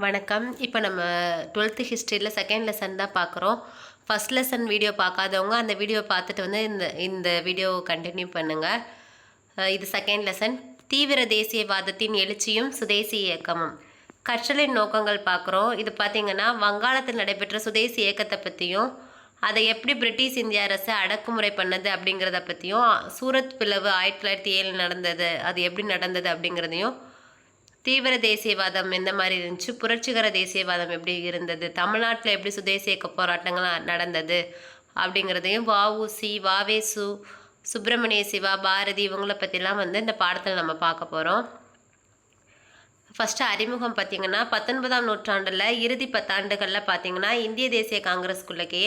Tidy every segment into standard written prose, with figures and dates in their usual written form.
வணக்கம். இப்போ நம்ம 12th ஹிஸ்ட்ரியில் செகண்ட் லெசன் தான் பார்க்குறோம். ஃபர்ஸ்ட் லெசன் வீடியோ பார்க்காதவங்க அந்த வீடியோ பார்த்துட்டு வந்து இந்த இந்த வீடியோ கண்டினியூ பண்ணுங்கள். இது செகண்ட் லெசன். தீவிர தேசியவாதத்தின் எழுச்சியும் சுதேசி இயக்கமும். கற்றலின் நோக்கங்கள் பார்க்குறோம். இது பார்த்திங்கன்னா வங்காளத்தில் நடைபெற்ற சுதேசி இயக்கத்தை பற்றியும் அதை எப்படி பிரிட்டிஷ் இந்திய அரசு அடக்குமுறை பண்ணது அப்படிங்கிறத பற்றியும், சூரத் பிளவு 1907 நடந்தது, அது எப்படி நடந்தது அப்படிங்கிறதையும், தீவிர தேசியவாதம் எந்த மாதிரி இருந்துச்சு, புரட்சிகர தேசியவாதம் எப்படி இருந்தது, தமிழ்நாட்டில் எப்படி சுதேசி இயக்க போராட்டங்கள் நடந்தது அப்படிங்கிறதையும், வஉசி, வாவேசு, சுப்பிரமணிய சிவா, பாரதி இவங்கள பற்றிலாம் வந்து இந்த பாடத்தில் நம்ம பார்க்க போகிறோம். ஃபஸ்ட்டு அறிமுகம் பார்த்திங்கன்னா 19ஆம் நூற்றாண்டில் இறுதி 10 ஆண்டுகளில் பார்த்திங்கன்னா இந்திய தேசிய காங்கிரஸ்குள்ளக்கே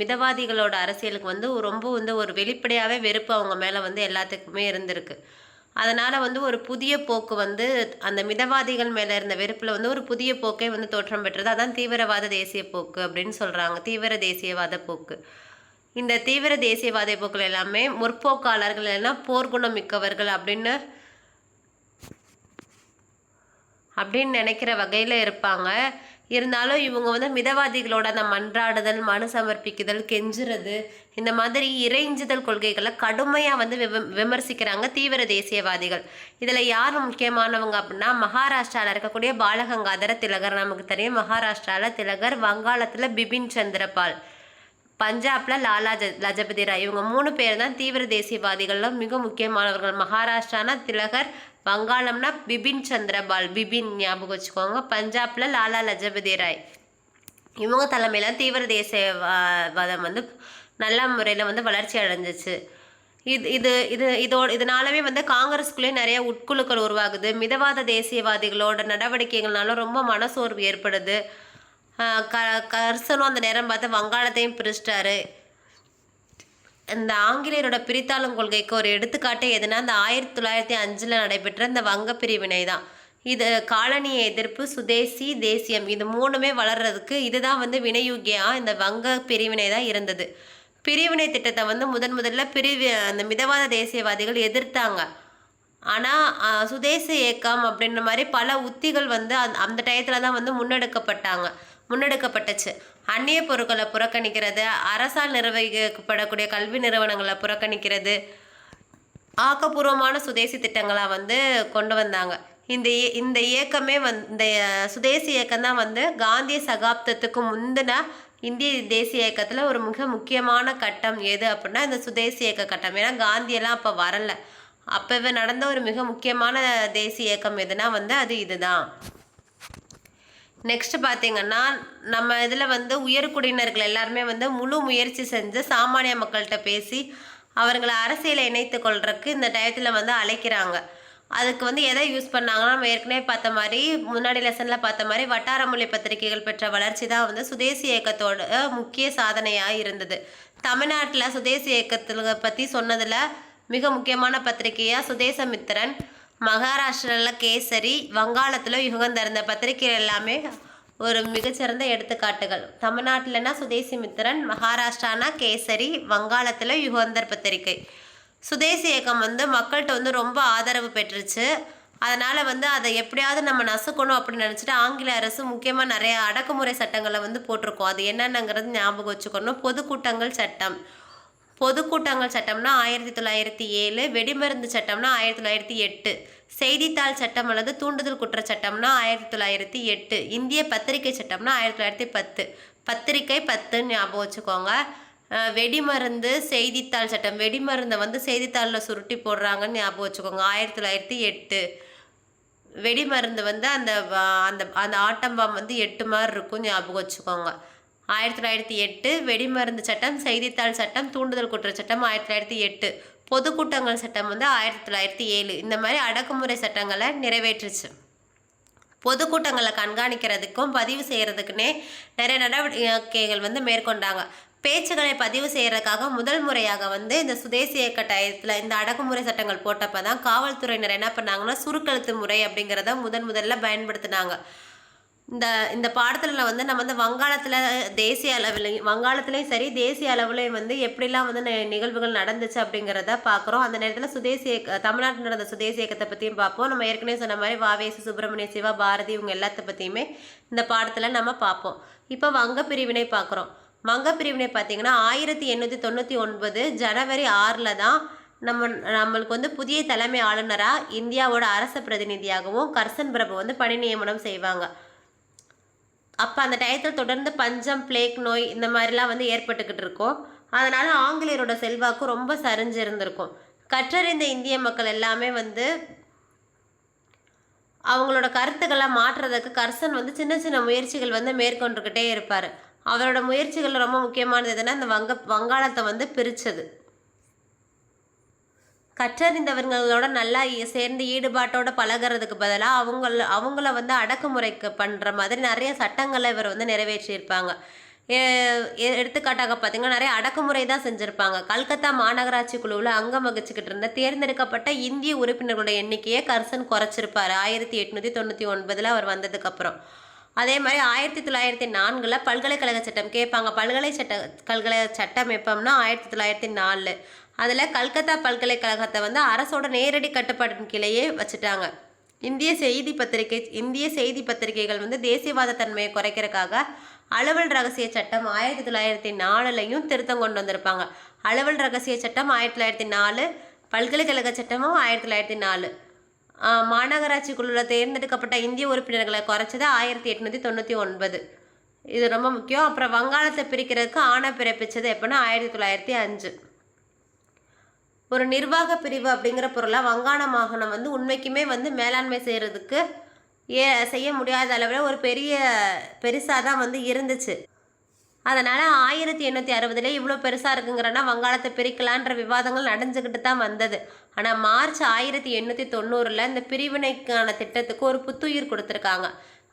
மிதவாதிகளோட அரசியலுக்கு வந்து ரொம்ப ஒரு வெளிப்படையாகவே வெறுப்பு அவங்க மேலே வந்து எல்லாத்துக்குமே இருந்திருக்கு. அதனால் வந்து ஒரு புதிய போக்கு வந்து அந்த மிதவாதிகள் மேலே இருந்த வெறுப்பில் வந்து ஒரு புதிய போக்கே வந்து தோற்றம் பெற்றது. அதான் தீவிரவாத தேசிய போக்கு அப்படின்னு சொல்கிறாங்க. தீவிர தேசியவாத போக்கு. இந்த தீவிர தேசியவாத போக்குகள் எல்லாமே முற்போக்காளர்கள் எல்லாம் போர்க்குணம் மிக்கவர்கள் அப்படின்னு நினைக்கிற வகையில் இருப்பாங்க. இருந்தாலும் இவங்க வந்து மிதவாதிகளோட அந்த மன்றாடுதல், மனு சமர்ப்பிக்குதல், கெஞ்சுறது, இந்த மாதிரி இறைஞ்சுதல் கொள்கைகளை கடுமையாக வந்து விமர்சிக்கிறாங்க தீவிர தேசியவாதிகள். இதில் யார் முக்கியமானவங்க அப்படின்னா, மகாராஷ்டிராவில் இருக்கக்கூடிய பாலகங்காதர திலகர், நமக்கு தெரியும். மகாராஷ்டிராவில் திலகர், வங்காளத்தில் பிபின் சந்திரபால், பஞ்சாபில் லாலா லஜபதி ராய். இவங்க 3 பேர் தான் தீவிர தேசியவாதிகளில் மிக முக்கியமானவர்கள். மகாராஷ்டிரானா திலகர், வங்காளம்னா பிபின் சந்திரபால், பிபின் ஞாபகம் வச்சுக்கோங்க. பஞ்சாபில் லாலா லஜபதி ராய். இவங்க தலைமையில் தீவிர தேசியவாதம் வந்து நல்ல முறையில் வந்து வளர்ச்சி அடைஞ்சிச்சு. இதனாலவே வந்து காங்கிரஸ்குள்ளேயே நிறைய உட்குழுக்கள் உருவாகுது. மிதவாத தேசியவாதிகளோட நடவடிக்கைகள்னால ரொம்ப மனசோர்வு ஏற்படுது. கர்சனும் அந்த நேரம் பார்த்து வங்காளத்தையும் பிரிச்சிட்டாரு. இந்த ஆங்கிலேயரோட பிரித்தாளும் கொள்கைக்கு ஒரு எடுத்துக்காட்டு எதுனா, இந்த 1905 நடைபெற்ற இந்த வங்க பிரிவினை தான். இது காலனிய எதிர்ப்பு, சுதேசி, தேசியம், இது 3மே வளர்றதுக்கு இதுதான் வந்து வினையூகியாக இந்த வங்க பிரிவினை தான் இருந்தது. பிரிவினை திட்டத்தை வந்து முதல்ல அந்த மிதவாத தேசியவாதிகள் எதிர்த்தாங்க. ஆனால் சுதேசி இயக்கம் அப்படின்ற மாதிரி பல உத்திகள் வந்து அந்த டயத்தில் தான் வந்து முன்னெடுக்கப்பட்டுச்சு. அந்நிய பொருட்களை புறக்கணிக்கிறது, அரசால் நிர்வகிக்கப்படக்கூடிய கல்வி நிறுவனங்களை புறக்கணிக்கிறது, ஆக்கப்பூர்வமான சுதேசி திட்டங்களாக வந்து கொண்டு வந்தாங்க. இந்த இயக்கமே இந்த சுதேசி இயக்கம் தான் வந்து காந்திய சகாப்தத்துக்கு முந்தின இந்திய தேசிய இயக்கத்தில் ஒரு மிக முக்கியமான கட்டம் எது அப்படின்னா இந்த சுதேசி இயக்க கட்டம். ஏன்னா காந்தியெல்லாம் அப்போ வரலை. அப்போவே நடந்த ஒரு மிக முக்கியமான தேசிய இயக்கம் எதுனா வந்து அது இதுதான். நெக்ஸ்ட் பார்த்திங்கன்னா, நம்ம இதில் வந்து உயர்குடியினர்கள் எல்லாருமே வந்து முழு முயற்சி செஞ்சு சாமானிய மக்கள்கிட்ட பேசி அவர்களை அரசியலை இணைத்து கொள்றதுக்கு இந்த டயத்தில் வந்து அழைக்கிறாங்க. அதுக்கு வந்து எதை யூஸ் பண்ணாங்கன்னா, நம்ம ஏற்கனவே பார்த்த மாதிரி, முன்னாடி லெசனில் பார்த்த மாதிரி வட்டார மொழி பத்திரிகைகள் பெற்ற வளர்ச்சி தான் வந்து சுதேசி இயக்கத்தோட முக்கிய சாதனையாக இருந்தது. தமிழ்நாட்டில் சுதேசி இயக்கத்தில் பற்றி சொன்னதில் மிக முக்கியமான பத்திரிகையாக சுதேசமித்திரன், மகாராஷ்டிராவில் கேசரி, வங்காளத்தில் யுகந்தர், இந்த பத்திரிகை எல்லாமே ஒரு மிகச்சிறந்த எடுத்துக்காட்டுகள். தமிழ்நாட்டில்னா சுதேசிமித்திரன், மகாராஷ்டிரானா கேசரி, வங்காளத்தில் யுகந்தர் பத்திரிகை. சுதேசி இயக்கம் வந்து மக்கள்கிட்ட வந்து ரொம்ப ஆதரவு பெற்றுச்சு. அதனால் வந்து அதை எப்படியாவது நம்ம நசுக்கணும் அப்படின்னு நினச்சிட்டு ஆங்கில அரசு முக்கியமாக நிறைய அடக்குமுறை சட்டங்களை வந்து போட்டிருக்கோம். அது என்னென்னங்கிறது ஞாபகம் வச்சுக்கணும். பொதுக்கூட்டங்கள் சட்டம்னா 1907, வெடிமருந்து சட்டம்னா 1908, செய்தித்தாள் சட்டம் அல்லது தூண்டுதல் குற்ற சட்டம்னா 1908, இந்திய பத்திரிகை சட்டம்னா 1910. பத்திரிகை 10 ஞாபகம் வச்சுக்கோங்க. வெடிமருந்து செய்தித்தாள் சட்டம், வெடிமருந்தை வந்து செய்தித்தாளில் சுருட்டி போடுறாங்கன்னு ஞாபகம் வச்சுக்கோங்க, 1908. வெடிமருந்து வந்து அந்த அந்த ஆட்டம்பாம் வந்து 8 மாதிரி இருக்கும், ஞாபகம் வச்சுக்கோங்க. 1908 வெடிமருந்து சட்டம், செய்தித்தாள் சட்டம், தூண்டுதல் குற்ற சட்டம் 1908, பொதுக்கூட்டங்கள் சட்டம் வந்து 1907. இந்த மாதிரி அடக்குமுறை சட்டங்களை நிறைவேற்றுச்சு. பொதுக்கூட்டங்களை கண்காணிக்கிறதுக்கும் பதிவு செய்கிறதுக்குன்னே நிறைய நடவடிக்கைகள் வந்து மேற்கொண்டாங்க. பேச்சுகளை பதிவு செய்கிறதுக்காக முதல் முறையாக வந்து இந்த சுதேசி இயக்க டயத்தில் இந்த அடக்குமுறை சட்டங்கள் போட்டப்போ தான் காவல்துறையினர் என்ன பண்ணாங்கன்னா சுருக்கெழுத்து முறை அப்படிங்கிறத முதல்ல பயன்படுத்தினாங்க. இந்த இந்த பாடத்தில் வந்து நம்ம வந்து வங்காளத்தில் தேசிய அளவுலையும் வங்காளத்துலேயும் சரி தேசிய அளவுலையும் வந்து எப்படிலாம் வந்து நிகழ்வுகள் நடந்துச்சு அப்படிங்கிறத பார்க்குறோம். அந்த நேரத்தில் சுதேசி தமிழ்நாட்டில் நடந்த சுதேசி இயக்கத்தை பற்றியும் பார்ப்போம். நம்ம ஏற்கனவே சொன்ன மாதிரி வாவேசு, சுப்பிரமணிய சிவா, பாரதி இவங்க எல்லாத்த பற்றியுமே இந்த பாடத்தில் நம்ம பார்ப்போம். இப்போ வங்க பிரிவினை பார்க்குறோம். வங்க பிரிவினை பார்த்திங்கன்னா 1899 ஜனவரி 6 தான் நம்மளுக்கு வந்து புதிய தலைமை ஆளுநராக இந்தியாவோட அரச பிரதிநிதியாகவும் கர்சன் பிரபு வந்து பணி நியமனம் செய்வாங்க. அப்போ அந்த டயத்தில் தொடர்ந்து பஞ்சம், பிளேக் நோய் இந்த மாதிரிலாம் வந்து ஏற்பட்டுக்கிட்டு இருக்கும். அதனால் ஆங்கிலேயரோட செல்வாக்கு ரொம்ப சரிஞ்சு இருந்திருக்கும். கற்றறிந்த இந்திய மக்கள் எல்லாமே வந்து அவங்களோட கருத்துக்களை மாற்றுறதுக்கு கர்சன் வந்து சின்ன சின்ன முயற்சிகள் வந்து மேற்கொண்டுக்கிட்டே இருப்பார். அவரோட முயற்சிகள் ரொம்ப முக்கியமானது எதுனா இந்த வங்காளத்தை வந்து பிரித்தது. கற்றறிந்தவர்களோட நல்லா சேர்ந்து ஈடுபாட்டோட பழகிறதுக்கு பதிலாக அவங்கள வந்து அடக்குமுறைக்கு பண்ணுற மாதிரி நிறைய சட்டங்களை இவர் வந்து நிறைவேற்றியிருப்பாங்க. எடுத்துக்காட்டாக பார்த்திங்கன்னா நிறைய அடக்குமுறை தான் செஞ்சுருப்பாங்க. கல்கத்தா மாநகராட்சி குழுவில் அங்கம் வகிச்சுக்கிட்டு இருந்த தேர்ந்தெடுக்கப்பட்ட இந்திய உறுப்பினர்களோட எண்ணிக்கையை கர்சன் குறைச்சிருப்பார் 1899 அவர் வந்ததுக்கப்புறம். அதே மாதிரி 1904 பல்கலைக்கழக சட்டம் கேட்பாங்க. பல்கலைக்கழக சட்டம் எப்போம்னா 1904. அதில் கல்கத்தா பல்கலைக்கழகத்தை வந்து அரசோட நேரடி கட்டுப்பாட்டின் கீழேயே வச்சுட்டாங்க. இந்திய செய்தி பத்திரிகைகள் வந்து தேசியவாத தன்மையை குறைக்கிறதுக்காக அலுவல் ரகசிய சட்டம் 1904 திருத்தம் கொண்டு வந்திருப்பாங்க. அலுவல் ரகசிய சட்டம் 1904, பல்கலைக்கழக சட்டமும் 1904. மாநகராட்சி குழுவில் தேர்ந்தெடுக்கப்பட்ட இந்திய உறுப்பினர்களை குறைச்சது 1899. இது ரொம்ப முக்கியம். அப்புறம் வங்காளத்தை பிரிக்கிறதுக்கு ஆணை பிறப்பிச்சது எப்போன்னா 1905. ஒரு நிர்வாக பிரிவு அப்படிங்கிற பொருளாக வங்காள மாகாணம் வந்து உண்மைக்குமே வந்து மேலாண்மை செய்கிறதுக்கு செய்ய முடியாத அளவில் ஒரு பெருசாக தான் வந்து இருந்துச்சு. அதனால் 1860 இவ்வளோ பெருசாக இருக்குங்கிறனா வங்காளத்தை பிரிக்கலான்ற விவாதங்கள் நடந்துக்கிட்டு தான் வந்தது. ஆனால் மார்ச் 1890 இந்த பிரிவினைக்கான திட்டத்துக்கு ஒரு புத்துயிர் கொடுத்துருக்காங்க.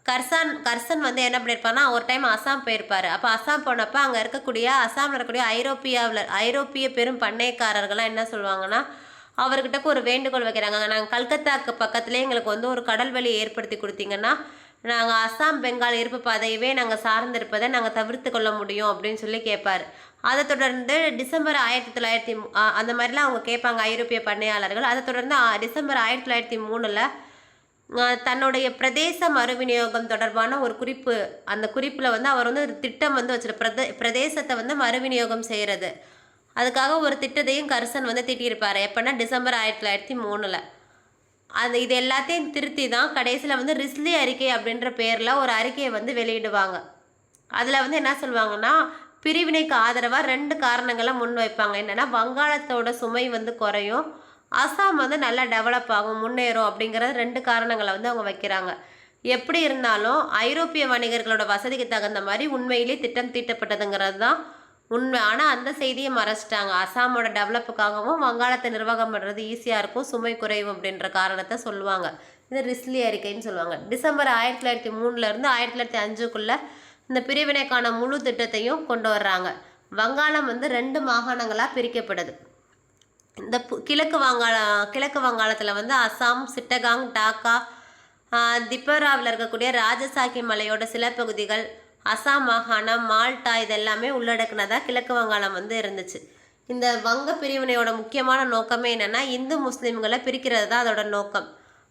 கர்சன் வந்து என்ன பண்ணியிருப்பாருன்னா ஒரு டைம் அசாம் போயிருப்பார். அப்போ அசாம் போனப்போ அங்கே அசாமில் இருக்கக்கூடிய ஐரோப்பிய பெரும் பண்ணைக்காரர்கள்லாம் என்ன சொல்லுவாங்கன்னா அவர்கிட்ட ஒரு வேண்டுகோள் வைக்கிறாங்க. நாங்கள் கல்கத்தாக்கு பக்கத்துலேயே எங்களுக்கு வந்து ஒரு கடல் வழியை ஏற்படுத்தி கொடுத்தீங்கன்னா நாங்கள் அசாம் பெங்கால் இருப்பு பாதையவே நாங்கள் சார்ந்திருப்பதை நாங்கள் தவிர்த்து கொள்ள முடியும் அப்படின்னு சொல்லி கேட்பார். அதை தொடர்ந்து டிசம்பர் 1900 அந்த மாதிரிலாம் அவங்க கேட்பாங்க ஐரோப்பிய பண்ணையாளர்கள். அதை தொடர்ந்து டிசம்பர் 1903 தன்னுடைய பிரதேச மறுவிநியோகம் தொடர்பான ஒரு குறிப்பு, அந்த குறிப்பில் வந்து அவர் வந்து ஒரு திட்டம் வந்து பிரதேசத்தை வந்து மறுவிநியோகம் செய்கிறது, அதுக்காக ஒரு திட்டத்தையும் கர்சன் வந்து திட்டியிருப்பார். எப்போன்னா டிசம்பர் 1903. இது எல்லாத்தையும் திருத்தி தான் கடைசியில் வந்து ரிஸ்லி அறிக்கை அப்படின்ற பேரில் ஒரு அறிக்கையை வந்து வெளியிடுவாங்க. அதில் வந்து என்ன சொல்லுவாங்கன்னா பிரிவினைக்கு ஆதரவாக 2 காரணங்களை முன்வைப்பாங்க. என்னென்னா வங்காளத்தோட சுமை வந்து குறையும், அசாம் வந்து நல்லா டெவலப் ஆகும், முன்னேறும் அப்படிங்கிற 2 காரணங்களை வந்து அவங்க வைக்கிறாங்க. எப்படி இருந்தாலும் ஐரோப்பிய வணிகர்களோட வசதிக்கு தகுந்த மாதிரி உண்மையிலே திட்டம் தீட்டப்பட்டதுங்கிறது தான் உண்மை. ஆனால் அந்த செய்தியை மறைச்சிட்டாங்க. அசாமோட டெவலப்புக்காகவும் வங்காளத்தை நிர்வாகம் பண்ணுறது ஈஸியாக இருக்கும், சுமை குறையும் அப்படின்ற காரணத்தை சொல்லுவாங்க. இது ரிஸ்லி அறிக்கைன்னு சொல்லுவாங்க. டிசம்பர் 1903 1905 இந்த பிரிவினைக்கான முழு திட்டத்தையும் கொண்டு வர்றாங்க. வங்காளம் வந்து 2 மாகாணங்களாக பிரிக்கப்படுது. இந்த கிழக்கு வங்காளத்தில் வந்து அசாம், சிட்டகாங், டாக்கா, திப்பராவில் இருக்கக்கூடிய ராஜசாக்கி மலையோட சில பகுதிகள், அசாம் மாகாணம், மால்டா இதெல்லாமே உள்ளடக்குனதாக கிழக்கு வங்காளம் வந்து இருந்துச்சு. இந்த வங்க பிரிவினையோட முக்கியமான நோக்கமே என்னென்னா இந்து முஸ்லீம்களை பிரிக்கிறது தான் அதோட நோக்கம்.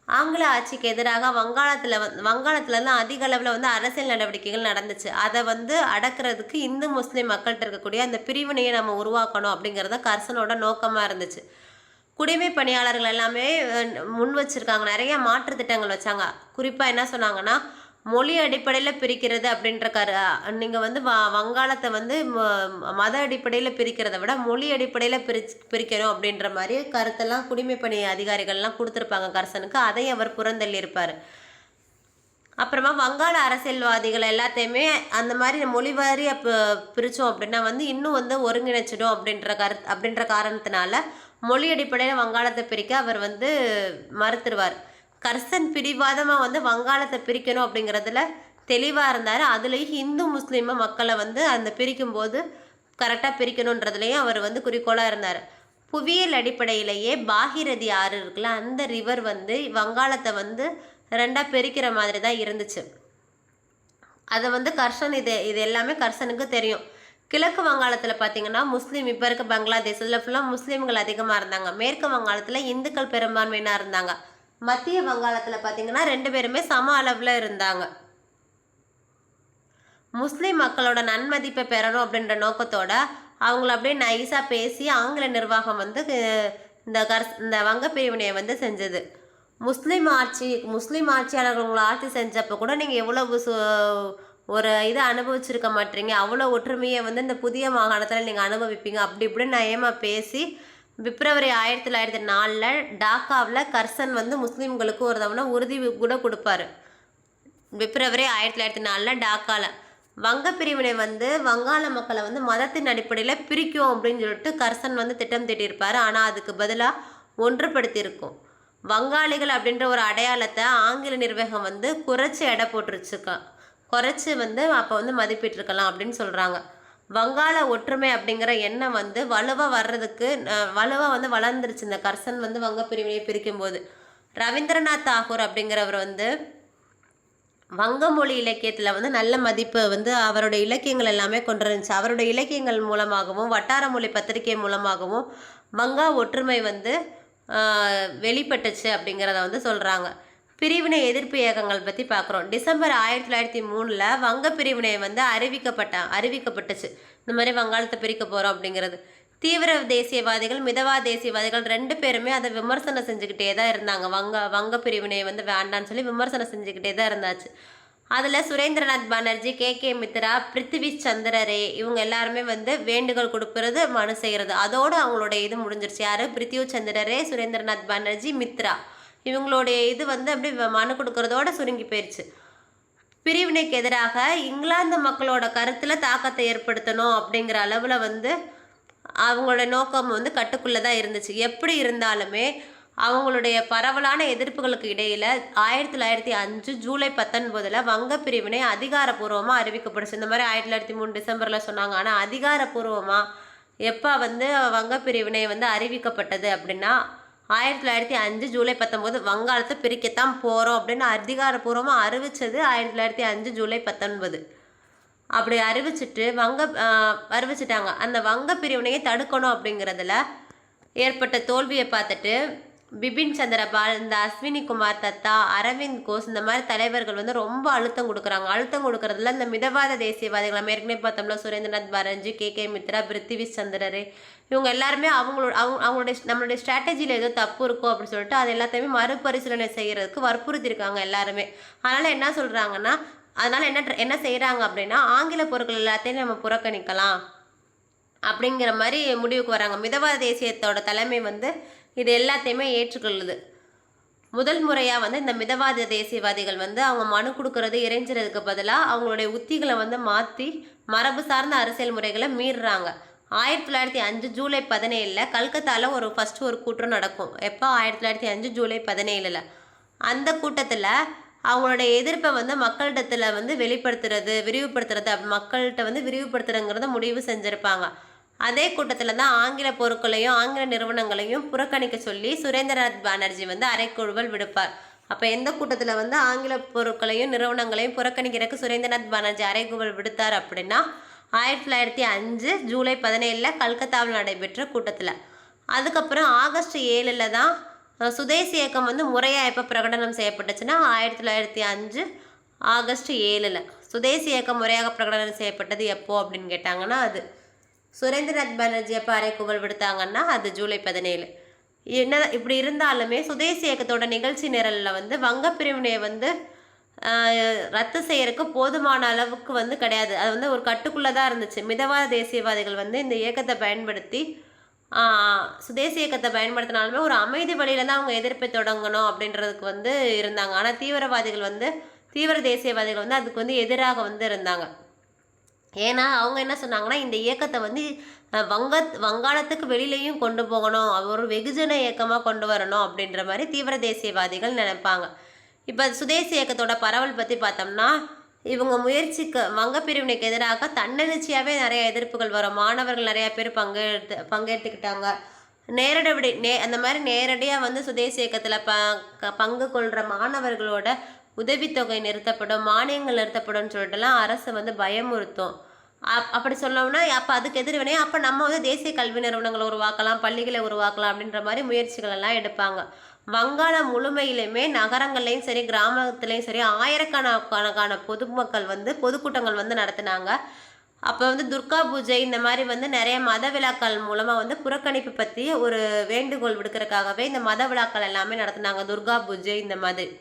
ஆங்கில ஆட்சிக்கு எதிராக வங்காளத்தில் தான் அதிக அளவில் வந்து அரசியல் நடவடிக்கைகள் நடந்துச்சு. அதை வந்து அடக்கிறதுக்கு இந்து முஸ்லீம் மக்கள்கிட்ட இருக்கக்கூடிய அந்த பிரிவினையை நம்ம உருவாக்கணும் அப்படிங்கிறத கர்சனோட நோக்கமாக இருந்துச்சு. குடிமை பணியாளர்கள் எல்லாமே முன் வச்சுருக்காங்க, நிறைய மாற்று திட்டங்கள் வச்சாங்க. குறிப்பாக என்ன சொன்னாங்கன்னா மொழி அடிப்படையில் பிரிக்கிறது அப்படின்ற நீங்கள் வந்து வங்காளத்தை வந்து மத அடிப்படையில் பிரிக்கிறத விட மொழி அடிப்படையில் பிரிக்கணும் அப்படின்ற மாதிரி கருத்தெல்லாம் குடிமை பணி அதிகாரிகள்லாம் கொடுத்துருப்பாங்க கர்சனுக்கு. அதை அவர் புறந்தள்ளியிருப்பார். அப்புறமா வங்காள அரசியல்வாதிகள் எல்லாத்தையுமே அந்த மாதிரி மொழி வாரியாக பிரித்தோம் அப்படின்னா வந்து இன்னும் வந்து ஒருங்கிணைச்சிடும் அப்படின்ற காரணத்தினால மொழி அடிப்படையில் வங்காளத்தை பிரிக்க அவர் வந்து மறுத்துருவார். கர்சன் பிடிவாதமாக வந்து வங்காளத்தை பிரிக்கணும் அப்படிங்கிறதுல தெளிவாக இருந்தார். அதுலேயும் இந்து முஸ்லீம மக்களை வந்து அந்த பிரிக்கும்போது கரெக்டாக பிரிக்கணுன்றதுலேயும் அவர் வந்து குறிக்கோளாக இருந்தார். புவியியல் அடிப்படையிலேயே பாகிரதி ஆறு இருக்குல்ல, அந்த ரிவர் வந்து வங்காளத்தை வந்து 2ஆக பிரிக்கிற மாதிரி தான் இருந்துச்சு. அதை வந்து கர்சன் இது இது எல்லாமே கர்சனுக்கு தெரியும். கிழக்கு வங்காளத்தில் பார்த்தீங்கன்னா முஸ்லீம், இப்போ இருக்க பங்களாதேஷ் இதில் ஃபுல்லாக முஸ்லீம்கள் அதிகமாக இருந்தாங்க. மேற்கு வங்காளத்தில் இந்துக்கள் பெரும்பான்மையினாக இருந்தாங்க. மத்திய வங்காளத்தில் பார்த்தீங்கன்னா 2 பேருமே சம அளவில் இருந்தாங்க. முஸ்லீம் மக்களோட நன்மதிப்பை பெறணும் அப்படின்ற நோக்கத்தோட அவங்கள அப்படியே நைஸாக பேசி ஆங்கில நிர்வாகம் வந்து இந்த வங்க பிரிவினையை வந்து செஞ்சது. முஸ்லீம் ஆட்சியாளர்கள் உங்களை ஆட்சி செஞ்சப்போ கூட நீங்கள் எவ்வளவு ஒரு இதை அனுபவிச்சிருக்க மாட்டீங்க, அவ்வளோ ஒற்றுமையை வந்து இந்த புதிய மாகாணத்தில் நீங்கள் அனுபவிப்பீங்க அப்படி இப்படின்னு நயமாக பேசி பிப்ரவரி 1904 டாக்காவில் கர்சன் வந்து முஸ்லீம்களுக்கு ஒரு தவணை உறுதி கூட கொடுப்பாரு. பிப்ரவரி 1904 டாக்காவில் வங்க பிரிவினை வந்து வங்காள மக்களை வந்து மதத்தின் அடிப்படையில் பிரிக்கும் அப்படின்னு சொல்லிட்டு கர்சன் வந்து திட்டம் தீட்டியிருப்பார். ஆனால் அதுக்கு பதிலாக ஒன்றுபடுத்தியிருக்கும். வங்காளிகள் அப்படின்ற ஒரு அடையாளத்தை ஆங்கில நிர்வாகம் வந்து குறைச்சி எடை குறைச்சி வந்து அப்போ வந்து மதிப்பிட்டிருக்கலாம் அப்படின்னு சொல்கிறாங்க. வங்காள ஒற்றுமை அப்படிங்கிற எண்ணம் வந்து வலுவாக வந்து வளர்ந்துருச்சு இந்த கர்சன் வந்து வங்க பிரிவினையை பிரிக்கும்போது. ரவீந்திரநாத் தாகூர் அப்படிங்கிறவர் வந்து வங்க மொழி இலக்கியத்தில் வந்து நல்ல மதிப்பு வந்து அவருடைய இலக்கியங்கள் எல்லாமே கொண்டிருந்துச்சு. அவருடைய இலக்கியங்கள் மூலமாகவும் வட்டார மொழி பத்திரிகை மூலமாகவும் வங்கா ஒற்றுமை வந்து வெளிப்பட்டுச்சு அப்படிங்கிறத வந்து சொல்கிறாங்க. பிரிவினை எதிர்ப்பு இயக்கங்கள் பற்றி பார்க்குறோம். டிசம்பர் 1903 வங்க பிரிவினை வந்து அறிவிக்கப்பட்டுச்சு. இந்த மாதிரி வங்காளத்தை பிரிக்க போகிறோம் அப்படிங்கிறது. தீவிர தேசியவாதிகள், மிதவா தேசியவாதிகள் 2 பேருமே அதை விமர்சனம் செஞ்சுக்கிட்டே தான் இருந்தாங்க. வங்க பிரிவினையை வந்து வேண்டான்னு சொல்லி விமர்சனம் செஞ்சுக்கிட்டே தான் இருந்தாச்சு. அதில் சுரேந்திரநாத் பானர்ஜி, கே மித்ரா, பிருத்திவிஷ் சந்திர ரே இவங்க எல்லாருமே வந்து வேண்டுகோள் கொடுக்கறது, மனு செய்கிறது. அதோடு அவங்களுடைய இது முடிஞ்சிருச்சு. யார்? பிருத்திவி சந்திர ரே, சுரேந்திரநாத் பானர்ஜி, மித்ரா இவங்களுடைய இது வந்து அப்படி மனு கொடுக்கறதோட சுருங்கி போயிடுச்சு. பிரிவினைக்கு எதிராக இங்கிலாந்து மக்களோட கருத்தில் தாக்கத்தை ஏற்படுத்தணும் அப்படிங்கிற அளவில் வந்து அவங்களோட நோக்கம் வந்து கட்டுக்குள்ளே தான் இருந்துச்சு. எப்படி இருந்தாலுமே அவங்களுடைய பரவலான எதிர்ப்புகளுக்கு இடையில் 1905 ஜூலை 19 வங்க பிரிவினை அதிகாரப்பூர்வமாக அறிவிக்கப்படுச்சு. இந்த மாதிரி 1903 டிசம்பரில் சொன்னாங்க. ஆனால் அதிகாரப்பூர்வமாக எப்போ வந்து வங்க பிரிவினை வந்து அறிவிக்கப்பட்டது அப்படின்னா 1905 ஜூலை 19 வங்காளத்தை பிரிக்கத்தான் போகிறோம் அப்படின்னு அதிகாரப்பூர்வமாக அறிவித்தது 1905 ஜூலை 19. அப்படி அறிவிச்சிட்டாங்க. அந்த வங்க பிரிவினையை தடுக்கணும் அப்படிங்கிறதுல ஏற்பட்ட தோல்வியை பார்த்துட்டு பிபின் சந்திரபால், இந்த அஸ்வினி குமார் தத்தா, அரவிந்த் கோஷ் இந்த மாதிரி தலைவர்கள் வந்து ரொம்ப அழுத்தம் கொடுக்குறாங்க. அழுத்தம் கொடுக்கறதுல இந்த மிதவாத தேசியவாதிகள் ஏற்கனவே பார்த்தோம்ல சுரேந்திரநாத் பானர்ஜி, கே மித்ரா, பிருத்திவிஷ் சந்திரரே இவங்க எல்லாருமே நம்மளுடைய ஸ்ட்ராட்டஜியில் ஏதோ தப்பு இருக்கும் அப்படின்னு சொல்லிட்டு அது எல்லாத்தையுமே மறுபரிசீலனை செய்கிறதுக்கு வற்புறுத்திருக்காங்க எல்லாருமே. அதனால் என்ன சொல்கிறாங்கன்னா அதனால் என்ன செய்கிறாங்க அப்படின்னா ஆங்கில பொருட்கள் எல்லாத்தையும் நம்ம புறக்கணிக்கலாம் அப்படிங்கிற மாதிரி முடிவுக்கு வராங்க. மிதவாத தேசியத்தோட தலைமை வந்து இது எல்லாத்தையுமே ஏற்றுக்கொள்ளுது. முதல் முறையாக வந்து இந்த மிதவாத தேசியவாதிகள் வந்து அவங்க மனு கொடுக்கறது இறைஞ்சிறதுக்கு பதிலாக அவங்களுடைய உத்திகளை வந்து மாற்றி மரபு சார்ந்த அரசியல் முறைகளை மீறுறாங்க. 1905 ஜூலை 17 கல்கத்தாவில் ஃபஸ்ட்டு ஒரு கூட்டம் நடக்கும். எப்போ? 1905 ஜூலை 17. அந்த கூட்டத்தில் அவங்களுடைய எதிர்ப்பை வந்து மக்களிடத்தில் வந்து விரிவுபடுத்துறது மக்கள்கிட்ட வந்து விரிவுபடுத்துறங்கிறத முடிவு செஞ்சுருப்பாங்க. அதே கூட்டத்தில் தான் ஆங்கில பொருட்களையும் ஆங்கில நிறுவனங்களையும் புறக்கணிக்க சொல்லி சுரேந்திரநாத் பானர்ஜி வந்து அறைக்கூவல் விடுப்பார். அப்போ எந்த கூட்டத்தில் வந்து ஆங்கில பொருட்களையும் நிறுவனங்களையும் புறக்கணிக்கிறதுக்கு சுரேந்திரநாத் பானர்ஜி அறைக்கூவல் விடுத்தார் அப்படின்னா 1905 ஜூலை 17 கல்கத்தாவில் நடைபெற்ற கூட்டத்தில். அதுக்கப்புறம் ஆகஸ்ட் 7 தான் சுதேசி இயக்கம் வந்து முறையாக எப்போ பிரகடனம் செய்யப்பட்டுச்சுன்னா 1905 ஆகஸ்ட் 7 சுதேசி இயக்கம் முறையாக பிரகடனம் செய்யப்பட்டது எப்போ அப்படின்னு கேட்டாங்கன்னா அது சுரேந்திரநாத் பானர்ஜி எப்போ அறைக்கூவல் விடுத்தாங்கன்னா அது ஜூலை 17. என்ன இப்படி இருந்தாலுமே சுதேசி இயக்கத்தோட நிகழ்ச்சி நிரலில் வந்து வங்க பிரிவினையை வந்து ரத்து செய்யறதுக்கு போதுமான அளவுக்கு வந்து கிடையாது. அது வந்து ஒரு கட்டுக்குள்ளே தான் இருந்துச்சு. மிதவாத தேசியவாதிகள் வந்து இந்த இயக்கத்தை பயன்படுத்தி சுதேசி இயக்கத்தை பயன்படுத்தினாலுமே ஒரு அமைதி வழியில் தான் அவங்க எதிர்ப்பை தொடங்கணும் அப்படின்றதுக்கு வந்து இருந்தாங்க. ஆனால் தீவிர தேசியவாதிகள் வந்து அதுக்கு வந்து எதிராக வந்து இருந்தாங்க. ஏன்னா அவங்க என்ன சொன்னாங்கன்னா இந்த இயக்கத்தை வந்து வங்காளத்துக்கு வெளியிலையும் கொண்டு போகணும், ஒரு வெகுஜன இயக்கமாக கொண்டு வரணும் அப்படின்ற மாதிரி தீவிர தேசியவாதிகள் நினைப்பாங்க. இப்போ சுதேசி இயக்கத்தோட பரவல் பற்றி பார்த்தோம்னா இவங்க வங்க பிரிவினைக்கு எதிராக தன்னெழுச்சியாகவே நிறைய எதிர்ப்புகள் வரும். மாணவர்கள் நிறையா பேர் பங்கெடுத்துக்கிட்டாங்க. அந்த மாதிரி நேரடியாக வந்து சுதேசி இயக்கத்தில் பங்கு கொள்கிற மாணவர்களோட உதவித்தொகை நிறுத்தப்படும், மானியங்கள் நிறுத்தப்படும்னு சொல்லிட்டுலாம் அரசு வந்து பயமுறுத்தும். அப்படி சொன்னோம்னா அப்போ அதுக்கு எதிர்வினை அப்போ நம்ம வந்து தேசிய கல்வி நிறுவனங்களை உருவாக்கலாம், பள்ளிகளை உருவாக்கலாம் அப்படின்ற மாதிரி முயற்சிகள் எல்லாம் எடுப்பாங்க. வங்காளம் முழுமையிலுமே நகரங்கள்லையும் சரி கிராமத்துலேயும் சரி ஆயிரக்கணக்கான பொதுமக்கள் வந்து பொதுக்கூட்டங்கள் வந்து நடத்தினாங்க. அப்போ வந்து துர்கா பூஜை இந்த மாதிரி வந்து நிறைய மத விழாக்கள் மூலமாக வந்து புறக்கணிப்பு பற்றி ஒரு வேண்டுகோள் விடுக்கிறதுக்காகவே இந்த மத விழாக்கள் எல்லாமே நடத்தினாங்க, துர்கா பூஜை இந்த மாதிரி.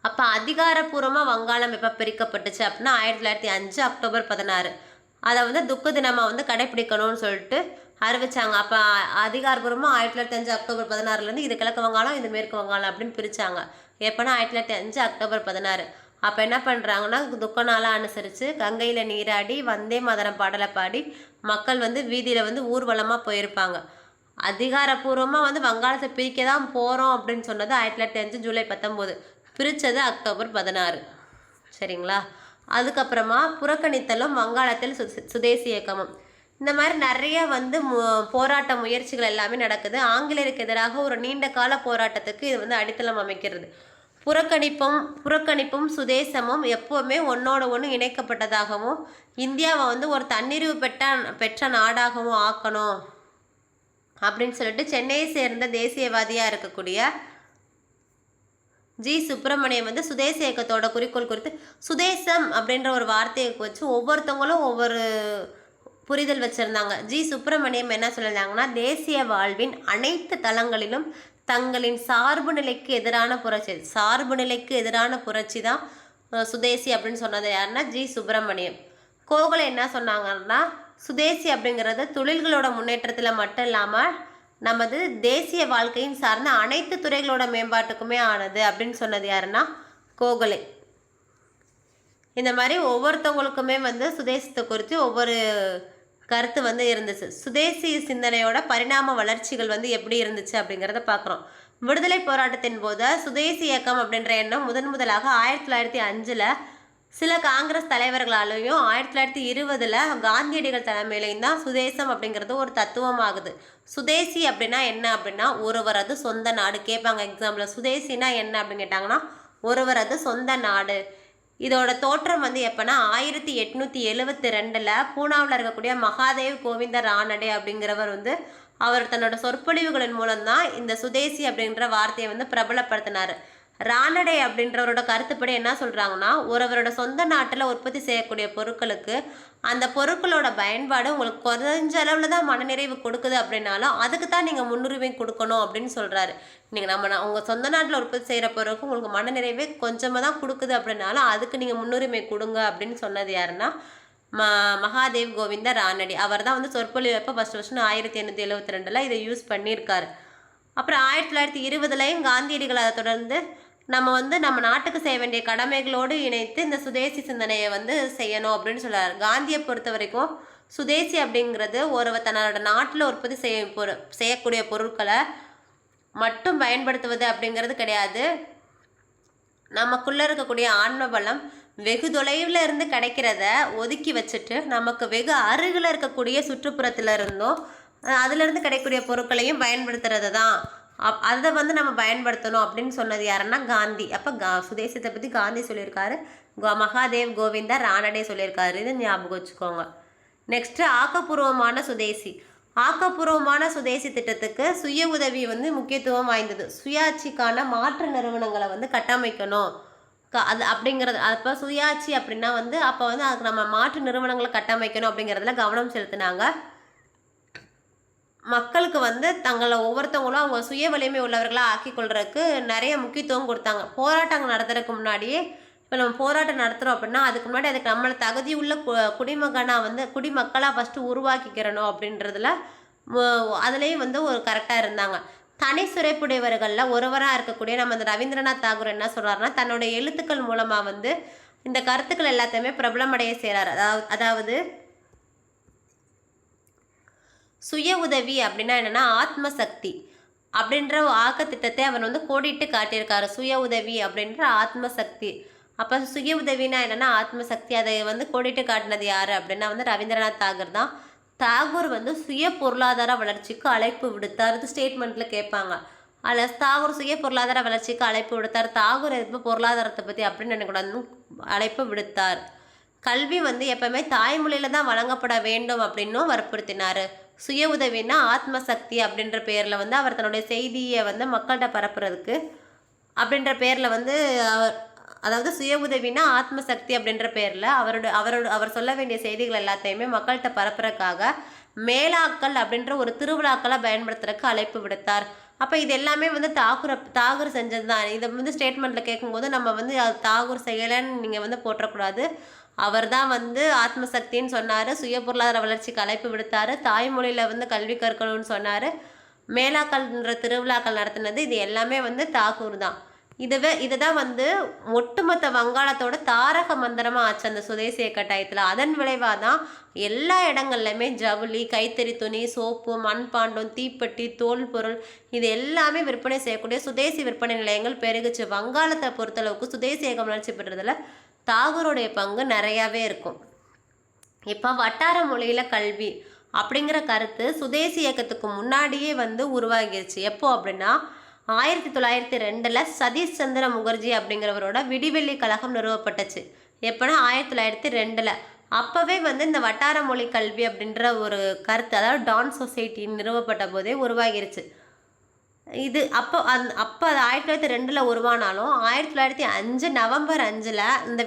அப்போ அதிகாரப்பூர்வமாக வங்காளம் எப்போ பிரிக்கப்பட்டுச்சு அப்படின்னா 1905 அக்டோபர் 16 அதை வந்து துக்க தினமாக வந்து கடைப்பிடிக்கணும்னு சொல்லிட்டு அறிவிச்சாங்க. அப்போ அதிகாரப்பூர்வமாக 1905 அக்டோபர் 16 இது கிழக்கு வங்காளம், இது மேற்கு வங்காளம் அப்படின்னு பிரித்தாங்க. எப்போனா 1905 அக்டோபர் 16. அப்போ என்ன பண்ணுறாங்கன்னா துக்க நாளாக அனுசரித்து கங்கையில் நீராடி வந்தே மாதரம் பாடலை பாடி மக்கள் வந்து வீதியில் வந்து ஊர்வலமாக போயிருப்பாங்க. அதிகாரப்பூர்வமாக வந்து வங்காளத்தை பிரிக்க தான் போகிறோம் அப்படின்னு சொன்னது 1905 ஜூலை 19, பிரித்தது அக்டோபர் 16. சரிங்களா? அதுக்கப்புறமா புறக்கணித்தலும் வங்காளத்தில் சுதேசி இயக்கமும் இந்த மாதிரி நிறைய வந்து போராட்ட முயற்சிகள் எல்லாமே நடக்குது. ஆங்கிலேயருக்கு எதிராக ஒரு நீண்ட கால போராட்டத்துக்கு இது வந்து அடித்தளம் அமைக்கிறது. புறக்கணிப்பும் சுதேசமும் எப்போவுமே ஒன்னோட ஒன்று இணைக்கப்பட்டதாகவும் இந்தியாவை வந்து ஒரு தன்னிறைவு பெற்ற நாடாகவும் ஆக்கணும் அப்படின்னு சொல்லிட்டு சென்னையை சேர்ந்த தேசியவாதியாக இருக்கக்கூடிய ஜி சுப்பிரமணியம் வந்து சுதேச இயக்கத்தோட குறிக்கோள் குறித்து சுதேசம் அப்படின்ற ஒரு வார்த்தையை வச்சு ஒவ்வொருத்தவங்களும் ஒவ்வொரு புரிதல் வச்சுருந்தாங்க. ஜி சுப்பிரமணியம் என்ன சொல்லியிருந்தாங்கன்னா, தேசிய வாழ்வின் அனைத்து தளங்களிலும் தங்களின் சார்பு நிலைக்கு எதிரான புரட்சி தான் சுதேசி அப்படின்னு சொன்னது யாருன்னா ஜி சுப்பிரமணியம். கோகலே என்ன சொன்னாங்கன்னா, சுதேசி அப்படிங்கிறது தொழில்களோட முன்னேற்றத்தில் மட்டும் இல்லாமல் நமது தேசிய வாழ்க்கையின் சார்ந்த அனைத்து துறைகளோட மேம்பாட்டுக்குமே ஆனது அப்படின்னு சொன்னது யாருன்னா கோகலே. இந்த மாதிரி ஒவ்வொருத்தவங்களுக்குமே வந்து சுதேசத்தை குறித்து ஒவ்வொரு கருத்து வந்து இருந்துச்சு. சுதேசி சிந்தனையோட பரிணாம வளர்ச்சிகள் வந்து எப்படி இருந்துச்சு அப்படிங்கிறத பார்க்குறோம். விடுதலை போராட்டத்தின் போது சுதேசி இயக்கம் அப்படின்ற எண்ணம் முதலாக 1905 சில காங்கிரஸ் தலைவர்களாலையும் 1920 காந்தியடிகள் தலைமையிலையும் தான் சுதேசம் அப்படிங்கிறது ஒரு தத்துவமாகுது. சுதேசி அப்படின்னா என்ன அப்படின்னா ஒருவரது சொந்த நாடு. கேட்பாங்க எக்ஸாம்பிள், சுதேசினா என்ன அப்படின்னு கேட்டாங்கன்னா ஒருவரது சொந்த நாடு. இதோட தோற்றம் வந்து எப்போனா 1872 பூனாவில் இருக்கக்கூடிய மகாதேவ் கோவிந்த ரானடே அப்படிங்கிறவர் வந்து அவர் தன்னோட சொற்பொழிவுகளின் மூலம்தான் இந்த சுதேசி அப்படின்ற வார்த்தையை வந்து பிரபலப்படுத்தினார். ரானடே அப்படின்றவரோட கருத்துப்படி என்ன சொல்கிறாங்கன்னா, ஒருவரோட சொந்த நாட்டில் உற்பத்தி செய்யக்கூடிய பொருட்களுக்கு அந்த பொருட்களோட பயன்பாடு உங்களுக்கு குறைஞ்ச அளவில் தான் மனநிறைவு கொடுக்குது அப்படின்னாலும் அதுக்கு தான் நீங்கள் முன்னுரிமை கொடுக்கணும் அப்படின்னு சொல்கிறாரு. நீங்கள் உங்கள் சொந்த நாட்டில் உற்பத்தி செய்கிற பொருளுக்கு உங்களுக்கு மனநிறைவே கொஞ்சமாக தான் கொடுக்குது அப்படின்னாலும் அதுக்கு நீங்கள் முன்னுரிமை கொடுங்க அப்படின்னு சொன்னது யாருன்னா மகாதேவ் கோவிந்த ரானடே. அவர் தான் வந்து சொற்பொழிவு எப்போ ஃபஸ்ட்டு 1872 இதை யூஸ் பண்ணியிருக்காரு. அப்புறம் 1920 காந்தியடிகள் அதை தொடர்ந்து நம்ம நாட்டுக்கு செய்ய வேண்டிய கடமைகளோடு இணைத்து இந்த சுதேசி சிந்தனையை வந்து செய்யணும் அப்படின்னு சொல்கிறார். காந்தியை பொறுத்த வரைக்கும் சுதேசி அப்படிங்கிறது ஒருவர் தன்னோட நாட்டில் உற்பத்தி செய்யக்கூடிய பொருட்களை மட்டும் பயன்படுத்துவது அப்படிங்கிறது கிடையாது. நமக்குள்ளே இருக்கக்கூடிய ஆன்ம பலம் வெகு தொலைவில் இருந்து கிடைக்கிறத ஒதுக்கி வச்சுட்டு நமக்கு வெகு அருகில் இருக்கக்கூடிய சுற்றுப்புறத்தில் இருந்தும் அதிலிருந்து கிடைக்கக்கூடிய பொருட்களையும் பயன்படுத்துறது தான். அதை வந்து நம்ம பயன்படுத்தணும் அப்படின்னு சொன்னது யாருன்னா காந்தி. அப்போ சுதேசத்தை பற்றி காந்தி சொல்லியிருக்காரு, மகாதேவ் கோவிந்தா ரானடே சொல்லியிருக்காரு. இது ஞாபகம் வச்சுக்கோங்க. நெக்ஸ்ட்டு ஆக்கப்பூர்வமான சுதேசி திட்டத்துக்கு சுய உதவி வந்து முக்கியத்துவம் வாய்ந்தது. சுயாட்சிக்கான மாற்று நிறுவனங்களை வந்து கட்டமைக்கணும் அது அப்படிங்கிறது. அப்போ சுயாட்சி அப்படின்னா வந்து அப்போ வந்து அதுக்கு நம்ம மாற்று நிறுவனங்களை கட்டமைக்கணும் அப்படிங்கிறதுல கவனம் செலுத்தினாங்க. மக்களுக்கு வந்து தங்களை ஒவ்வொருத்தவங்களும் அவங்க சுய வலிமை உள்ளவர்களாக ஆக்கி கொள்றதுக்கு நிறைய முக்கியத்துவம் கொடுத்தாங்க. போராட்டங்கள் நடத்துறதுக்கு முன்னாடியே இப்போ நம்ம போராட்டம் நடத்துகிறோம் அப்படின்னா அதுக்கு முன்னாடி அதுக்கு நம்மளை தகுதி உள்ள குடிமக்களாக ஃபஸ்ட்டு உருவாக்கிக்கிறணும் அப்படின்றதுல அதுலேயும் வந்து ஒரு கரெக்டாக இருந்தாங்க. தனி சிறைப்புடையவர்களில் ஒருவராக இருக்கக்கூடிய நம்ம இந்த ரவீந்திரநாத் தாகூர் என்ன சொல்கிறாருன்னா, தன்னுடைய எழுத்துக்கள் மூலமாக வந்து இந்த கருத்துக்கள் எல்லாத்தையுமே பிரபலமடைய செய்கிறார். அதாவது சுய உதவி அப்படின்னா என்னென்னா ஆத்மசக்தி அப்படின்ற ஆக்கத்திட்டத்தை அவர் வந்து கோடிட்டு காட்டியிருக்காரு. சுய உதவி அப்படின்ற ஆத்மசக்தி. அப்போ சுய உதவினா என்னென்னா ஆத்மசக்தி. அதை வந்து கோடிட்டு காட்டினது யார் அப்படின்னா வந்து ரவீந்திரநாத் தாகூர் தான். தாகூர் வந்து சுய பொருளாதார வளர்ச்சிக்கு அழைப்பு விடுத்தார். ஸ்டேட்மெண்ட்டில் கேட்பாங்க. அதில் தாகூர் சுய பொருளாதார வளர்ச்சிக்கு அழைப்பு விடுத்தார். தாகூர் எப்போ பொருளாதாரத்தை பற்றி அப்படின்னு நினைக்கூடாதுன்னு அழைப்பு விடுத்தார். கல்வி வந்து எப்பவுமே தாய்மொழியில் தான் வழங்கப்பட வேண்டும் அப்படின்னும் வற்புறுத்தினார். சுய உதவினா ஆத்ம சக்தி அப்படின்ற பேரில் வந்து அவர் தன்னுடைய செய்தியை வந்து மக்கள்கிட்ட பரப்புறதுக்கு அப்படின்ற பேரில் வந்து அதாவது சுய உதவினா ஆத்ம சக்தி அப்படின்ற பேரில் அவர் சொல்ல வேண்டிய செய்திகள் எல்லாத்தையுமே மக்கள்கிட்ட பரப்புறதுக்காக மேலாக்கள் அப்படின்ற ஒரு திருவிழாக்களை பயன்படுத்துறதுக்கு அழைப்பு விடுத்தார். அப்போ இது எல்லாமே வந்து தாகூர் செஞ்சது தான். இதை வந்து ஸ்டேட்மெண்ட்டில் கேட்கும்போது நம்ம வந்து தாகூர் செய்யலைன்னு நீங்கள் வந்து போற்றக்கூடாது. அவர் தான் வந்து ஆத்மசக்தின்னு சொன்னார், சுய பொருளாதார வளர்ச்சிக்கு அழைப்பு விடுத்தார், தாய்மொழியில் வந்து கல்வி கற்கணும்னு சொன்னார், மேலாக்கள்ன்ற திருவிழாக்கள் நடத்தினது இது எல்லாமே வந்து தாகூர் தான். இதை தான் வந்து ஒட்டுமொத்த வங்காளத்தோட தாரக மந்திரமாக ஆச்சு அந்த சுதேசி இயக்க டயத்தில். அதன் விளைவாக தான் எல்லா இடங்கள்லையுமே ஜவுளி, கைத்தறி துணி, சோப்பு, மண்பாண்டம், தீப்பெட்டி, தோல் பொருள் இது எல்லாமே விற்பனை செய்யக்கூடிய சுதேசி விற்பனை நிலையங்கள் பெருகுச்சு. வங்காளத்தை பொறுத்தளவுக்கு சுதேசி இயக்கம் வளர்ச்சி பெற்றதில் தாகூருடைய பங்கு நிறையாவே இருக்கும். இப்போ வட்டார மொழியில் கல்வி அப்படிங்கிற கருத்து சுதேசி இயக்கத்துக்கு முன்னாடியே வந்து உருவாகிருச்சு. எப்போ அப்படின்னா 1902 சதீஷ் சந்திர முகர்ஜி அப்படிங்கிறவரோட விடிவெள்ளி கழகம் நிறுவப்பட்டுச்சு. எப்போனா 1902 அப்போவே வந்து இந்த வட்டார மொழி கல்வி அப்படின்ற ஒரு கருத்து, அதாவது டான் சொசைட்டி நிறுவப்பட்ட போதே உருவாகிருச்சு. இது அப்போ அது 1902 உருவானாலும் 1905 நவம்பர் 5 இந்த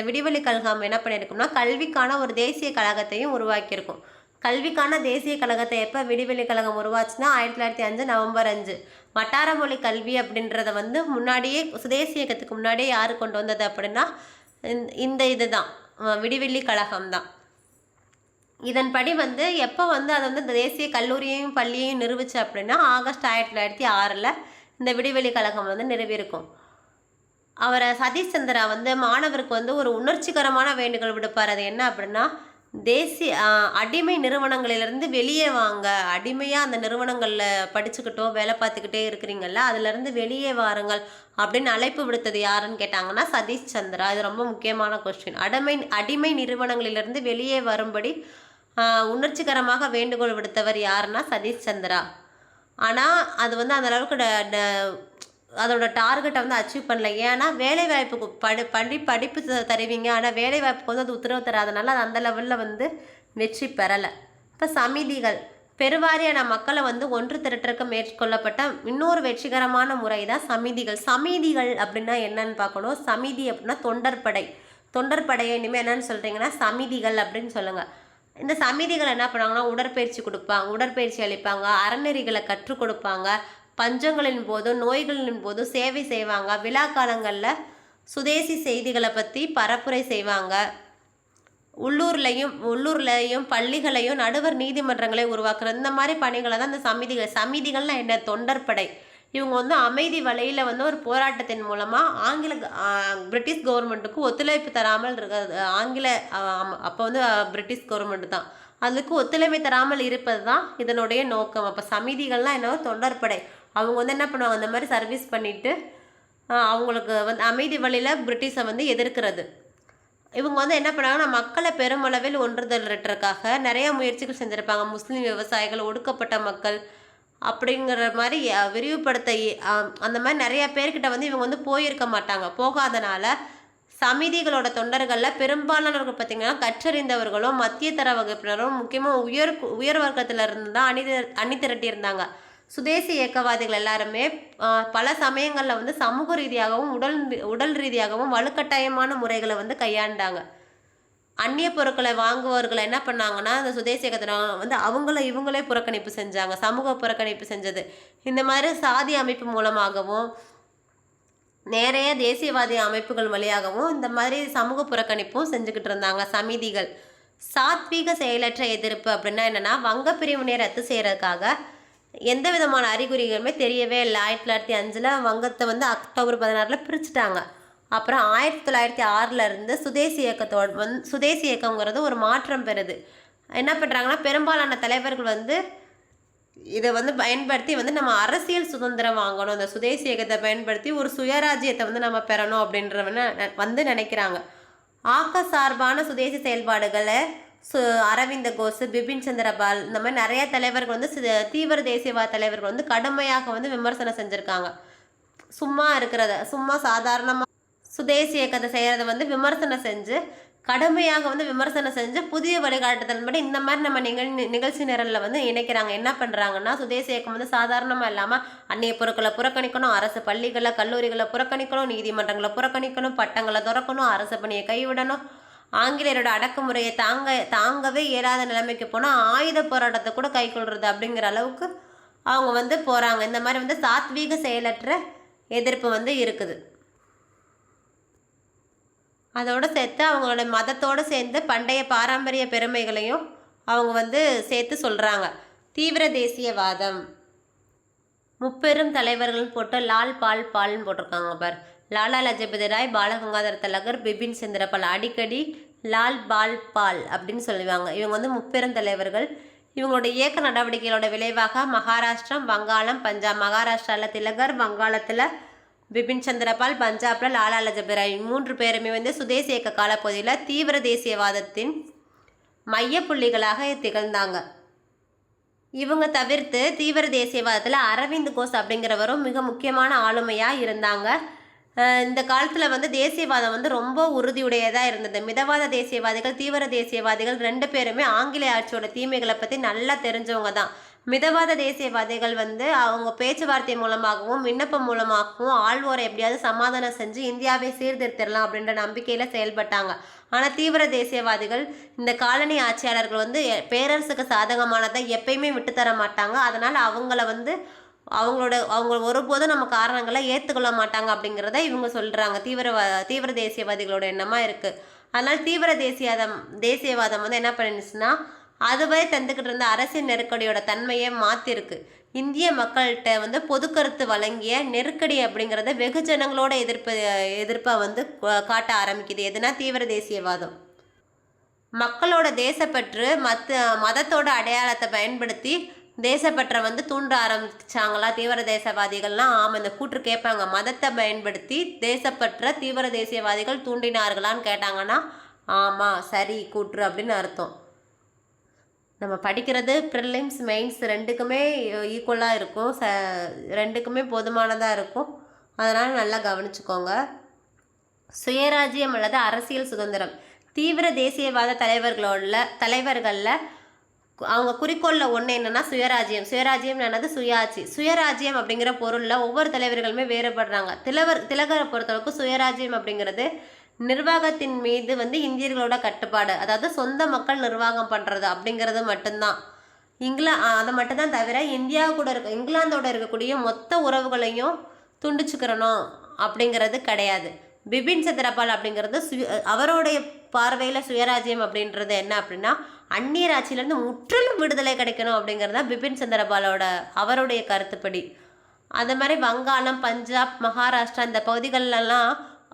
விடிவெள்ளி கழகம் என்ன பண்ணியிருக்கும்னா கல்விக்கான ஒரு தேசிய கழகத்தையும் உருவாக்கியிருக்கும். கல்விக்கான தேசிய கழகத்தை எப்போ விடிவெள்ளி கழகம் உருவாச்சுன்னா 1905 நவம்பர் 5. வட்டார மொழி கல்வி அப்படின்றத வந்து முன்னாடியே சுதேசி இயக்கத்துக்கு முன்னாடியே யார் கொண்டு வந்தது அப்படின்னா இதுதான் விடிவெள்ளி கழகம் தான். இதன்படி வந்து எப்போ வந்து அதை வந்து தேசிய கல்லூரியையும் பள்ளியையும் நிறுவிச்சு அப்படின்னா ஆகஸ்ட் 1906 இந்த விடிவெளி கழகம் வந்து நிறுவியிருக்கும். அவரை சதீஷ் சந்திரா வந்து மாணவருக்கு வந்து ஒரு உணர்ச்சிகரமான வேண்டுகோள் விடுப்பார். அது என்ன அப்படின்னா தேசிய அடிமை நிறுவனங்களிலிருந்து வெளியே வாங்க, அடிமையாக அந்த நிறுவனங்களில் படிச்சுக்கிட்டோ வேலை பார்த்துக்கிட்டே இருக்கிறீங்கள்ல அதுலேருந்து வெளியே வாருங்கள் அப்படின்னு அழைப்பு விடுத்தது யாருன்னு கேட்டாங்கன்னா சதீஷ் சந்திரா. இது ரொம்ப முக்கியமான கொஸ்டின். அடிமை நிறுவனங்களிலிருந்து வெளியே வரும்படி உணர்ச்சிகரமாக வேண்டுகோள் விடுத்தவர் யாருன்னா சதீஷ் சந்திரா. ஆனால் அது வந்து அந்த அளவுக்கு அதோட டார்கெட்டை வந்து அச்சீவ் பண்ணல. ஏன்னா வேலைவாய்ப்புக்கு படிப்பு தருவீங்க, ஆனால் வேலைவாய்ப்புக்கு வந்து அது உத்தரவு தராதனால அது அந்த லெவலில் வந்து வெற்றி பெறலை. இப்போ சமிதிகள் பெருவாரியான மக்களை வந்து ஒன்று திரட்டுறதுக்கு மேற்கொள்ளப்பட்ட இன்னொரு வெற்றிகரமான முறை தான் சமிதிகள் அப்படின்னா என்னன்னு பார்க்கணும். சமிதி அப்படின்னா தொண்டற்படையை இனிமேல் என்னன்னு சொல்கிறீங்கன்னா சமிதிகள் அப்படின்னு சொல்லுங்கள். இந்த சமிதிகள் என்ன பண்ணுவாங்கன்னா உடற்பயிற்சி அளிப்பாங்க, அறநெறிகளை கற்றுக் கொடுப்பாங்க, பஞ்சங்களின் போது நோய்களின் போது சேவை செய்வாங்க, விழா காலங்களில் சுதேசி செய்திகளை பற்றி பரப்புரை செய்வாங்க, உள்ளூர்லையும் பள்ளிகளையும் நடுவர் நீதிமன்றங்களை உருவாக்குறது இந்த மாதிரி பணிகளை தான் இந்த சமிதிகள்னால் என்ன தொண்டற்படை. இவங்க வந்து அமைதி வழியில் வந்து ஒரு போராட்டத்தின் மூலமாக பிரிட்டிஷ் கவர்மெண்ட்டுக்கு ஒத்துழைப்பு தராமல் இருக்கிறது. அப்போ வந்து பிரிட்டிஷ் கவர்மெண்ட் தான் அதுக்கு ஒத்துழைமை தராமல் இருப்பது தான் இதனுடைய நோக்கம். அப்போ சமிதிகள்லாம் என்ன தொண்டற்படை. அவங்க வந்து என்ன பண்ணுவாங்க, அந்த மாதிரி சர்வீஸ் பண்ணிவிட்டு அவங்களுக்கு வந்து அமைதி வழியில் பிரிட்டிஷை வந்து எதிர்க்கிறது. இவங்க வந்து என்ன பண்ணாங்கன்னா மக்களை பெருமளவில் ஒன்றுதல்றதுக்காக நிறைய முயற்சிகள் செஞ்சுருப்பாங்க. முஸ்லீம் விவசாயிகள், ஒடுக்கப்பட்ட மக்கள் அப்படிங்கிற மாதிரி விரிவுபடுத்த அந்த மாதிரி நிறைய பேர்கிட்ட வந்து இவங்க வந்து போயிருக்க மாட்டாங்க. போகாதனால சமிதிகளோட தொண்டர்களில் பெரும்பாலானவர்கள் பார்த்திங்கன்னா கற்றறிந்தவர்களும் மத்திய தர வகுப்பினரும் முக்கியமாக உயர் வர்க்கத்தில் இருந்து தான் அணி திரட்டியிருந்தாங்க. சுதேசி இயக்கவாதிகள் எல்லாருமே பல சமயங்களில் வந்து சமூக ரீதியாகவும் உடல் ரீதியாகவும் வலுக்கட்டாயமான முறைகளை வந்து கையாண்டாங்க. அந்நிய பொருட்களை வாங்குவவர்களை என்ன பண்ணாங்கன்னா அந்த சுதேசி இயக்கத்தை வந்து இவங்களே புறக்கணிப்பு செஞ்சாங்க. சமூக புறக்கணிப்பு செஞ்சது. இந்த மாதிரி சாதி அமைப்பு மூலமாகவும் நிறைய தேசியவாதி அமைப்புகள் வழியாகவும் இந்த மாதிரி சமூக புறக்கணிப்பும் செஞ்சுக்கிட்டு இருந்தாங்க சமிதிகள். சாத்வீக செயலற்ற எதிர்ப்பு அப்படின்னா என்னென்னா வங்க பிரிவினை ரத்து செய்கிறதுக்காக எந்த விதமான அறிகுறிகளுமே தெரியவே இல்லை. 1905 வங்கத்தை வந்து அக்டோபர் 16 பிரிச்சுட்டாங்க. அப்புறம் 1906 சுதேசி இயக்கங்கிறது ஒரு மாற்றம் பெறுது. என்ன பண்ணுறாங்கன்னா பெரும்பாலான தலைவர்கள் வந்து இதை வந்து பயன்படுத்தி வந்து நம்ம அரசியல் சுதந்திரம் வாங்கணும், இந்த சுதேசி இயக்கத்தை பயன்படுத்தி ஒரு சுயராஜ்யத்தை வந்து நம்ம பெறணும் அப்படின்றவன வந்து நினைக்கிறாங்க. ஆக்க சார்பான சுதேசி செயல்பாடுகளை சு அரவிந்த கோஷ், பிபின் சந்திரபால், இந்த மாதிரி நிறைய தலைவர்கள் வந்து தீவிர தேசியவாத தலைவர்கள் வந்து கடுமையாக வந்து விமர்சனம் செஞ்சுருக்காங்க. சும்மா இருக்கிறத, சும்மா சாதாரணமாக சுதேசி இயக்கத்தை செய்கிறத வந்து விமர்சனம் செஞ்சு, கடுமையாக வந்து விமர்சனம் செஞ்சு, புதிய வழிகாட்டுதல்படி இந்த மாதிரி நம்ம நிகழ்ச்சி நிரலில் வந்து இணைக்கிறாங்க. என்ன பண்ணுறாங்கன்னா, சுதேசி இயக்கம் வந்து சாதாரணமாக இல்லாமல் அந்நிய பொருட்களை புறக்கணிக்கணும், அரசு பள்ளிகளை கல்லூரிகளை புறக்கணிக்கணும், நீதிமன்றங்களை புறக்கணிக்கணும், பட்டங்களை துறக்கணும், அரசு பணியை கைவிடணும், ஆங்கிலேயரோட அடக்குமுறையை தாங்கவே இயலாத நிலைமைக்கு போனால் ஆயுத போராட்டத்தை கூட கைக்கொள்கிறது அப்படிங்கிற அளவுக்கு அவங்க வந்து போகிறாங்க. இந்த மாதிரி வந்து சாத்வீக செயலற்ற எதிர்ப்பு வந்து இருக்குது. அதோடு சேர்த்து அவங்களோட மதத்தோடு சேர்ந்து பண்டைய பாரம்பரிய பெருமைகளையும் அவங்க வந்து சேர்த்து சொல்கிறாங்க. தீவிர தேசியவாதம் முப்பெரும் தலைவர்கள் போட்டு லால் பால் பால்னு போட்டிருக்காங்க பார். லாலா லஜபதி ராய், பாலகங்காதர திலகர், பிபின் சந்திரபால். அடிக்கடி லால் பால் பால் அப்படின்னு சொல்லுவாங்க. இவங்க வந்து முப்பெரும் தலைவர்கள். இவங்களோட இயக்க நடவடிக்கைகளோட விளைவாக மகாராஷ்டிரம், வங்காளம், பஞ்சாப். மகாராஷ்டிராவில் திலகர், வங்காளத்தில் பிபின் சந்திரபால், பஞ்சாபில் லாலா லஜபதி ராய் 3 பேருமே வந்து சுதேசி இயக்க காலப்பகுதியில் தீவிர தேசியவாதத்தின் மையப்புள்ளிகளாக திகழ்ந்தாங்க. இவங்க தவிர்த்து தீவிர தேசியவாதத்தில் அரவிந்த் கோஷ் அப்படிங்கிறவரும் மிக முக்கியமான ஆளுமையாக இருந்தாங்க. இந்த காலத்தில் வந்து தேசியவாதம் வந்து ரொம்ப உறுதியுடையதாக இருந்தது. மிதவாத தேசியவாதிகள், தீவிர தேசியவாதிகள் 2 பேருமே ஆங்கிலேய ஆட்சியோட தீமைகளை பற்றி நல்லா தெரிஞ்சவங்க தான். மிதவாத தேசியவாதிகள் வந்து அவங்க பேச்சுவார்த்தை மூலமாகவும் விண்ணப்பம் மூலமாகவும் ஆள்வோரை எப்படியாவது சமாதானம் செஞ்சு இந்தியாவை சீர்திருத்திடலாம் அப்படின்ற நம்பிக்கையில் செயல்பட்டாங்க. ஆனால் தீவிர தேசியவாதிகள் இந்த காலனி ஆட்சியாளர்கள் வந்து பேரரசுக்கு சாதகமானதை எப்பயுமே விட்டுத்தர மாட்டாங்க. அதனால் அவங்க ஒருபோதும் நம்ம காரணங்களை ஏற்றுக்கொள்ள மாட்டாங்க அப்படிங்கிறத இவங்க சொல்கிறாங்க. தீவிர தேசியவாதிகளோட எண்ணமாக இருக்குது. அதனால் தீவிர தேசியவாதம் வந்து என்ன பண்ணிடுச்சுன்னா, அதுவரை தந்துக்கிட்டு இருந்த அரசியல் நெருக்கடியோட தன்மையை மாற்றிருக்கு. இந்திய மக்கள்கிட்ட வந்து பொதுக்கருத்து வழங்கிய நெருக்கடி அப்படிங்கிறத வெகுஜனங்களோட எதிர்ப்பை வந்து காட்ட ஆரம்பிக்குது. எதுனா தீவிர தேசியவாதம் மக்களோட தேசப்பற்று மதத்தோட அடையாளத்தை பயன்படுத்தி தேசப்பற்றை வந்து தூண்ட ஆரம்பிச்சாங்களா தீவிர தேசவாதிகள்லாம்? ஆமாம், இந்த கூற்று கேட்பாங்க. மதத்தை பயன்படுத்தி தேசப்பற்ற தீவிர தேசியவாதிகள் தூண்டினார்களான்னு கேட்டாங்கன்னா ஆமாம், சரி கூற்று அப்படின்னு அர்த்தம். நம்ம படிக்கிறது ப்ரிலிம்ஸ் மெயின்ஸ் ரெண்டுக்குமே ஈக்குவலாக இருக்கும், ரெண்டுக்குமே போதுமானதாக இருக்கும். அதனால் நல்லா கவனிச்சுக்கோங்க. சுயராஜ்யம் அல்லது அரசியல் சுதந்திரம். தீவிர தேசியவாத தலைவர்களில் அவங்க குறிக்கோளில் ஒன்று என்னென்னா சுயராஜ்யம். சுயராஜ்யம் என்னது? சுயாட்சி. சுயராஜ்யம் அப்படிங்கிற பொருளில் ஒவ்வொரு தலைவர்களுமே வேறுபடுறாங்க. திலகரை பொறுத்தளவுக்கு சுயராஜ்யம் அப்படிங்கிறது நிர்வாகத்தின் மீது வந்து இந்தியர்களோட கட்டுப்பாடு, அதாவது சொந்த மக்கள் நிர்வாகம் பண்ணுறது அப்படிங்கிறது மட்டும்தான். அதை மட்டும்தான் தவிர இங்கிலாந்தோட இருக்கக்கூடிய மொத்த உறவுகளையும் துண்டிச்சுக்கிறணும் அப்படிங்கிறது கிடையாது. பிபின் சந்திரபால் அப்படிங்கிறது அவருடைய பார்வையில் சுயராஜ்யம் அப்படின்றது என்ன அப்படின்னா, அந்நியர் ஆட்சியிலேருந்து முற்றிலும் விடுதலை கிடைக்கணும் அப்படிங்கிறது தான் பிபின் சந்திரபாலோட அவருடைய கருத்துப்படி. அது மாதிரி வங்காளம், பஞ்சாப், மகாராஷ்டிரா இந்த பகுதிகளெல்லாம்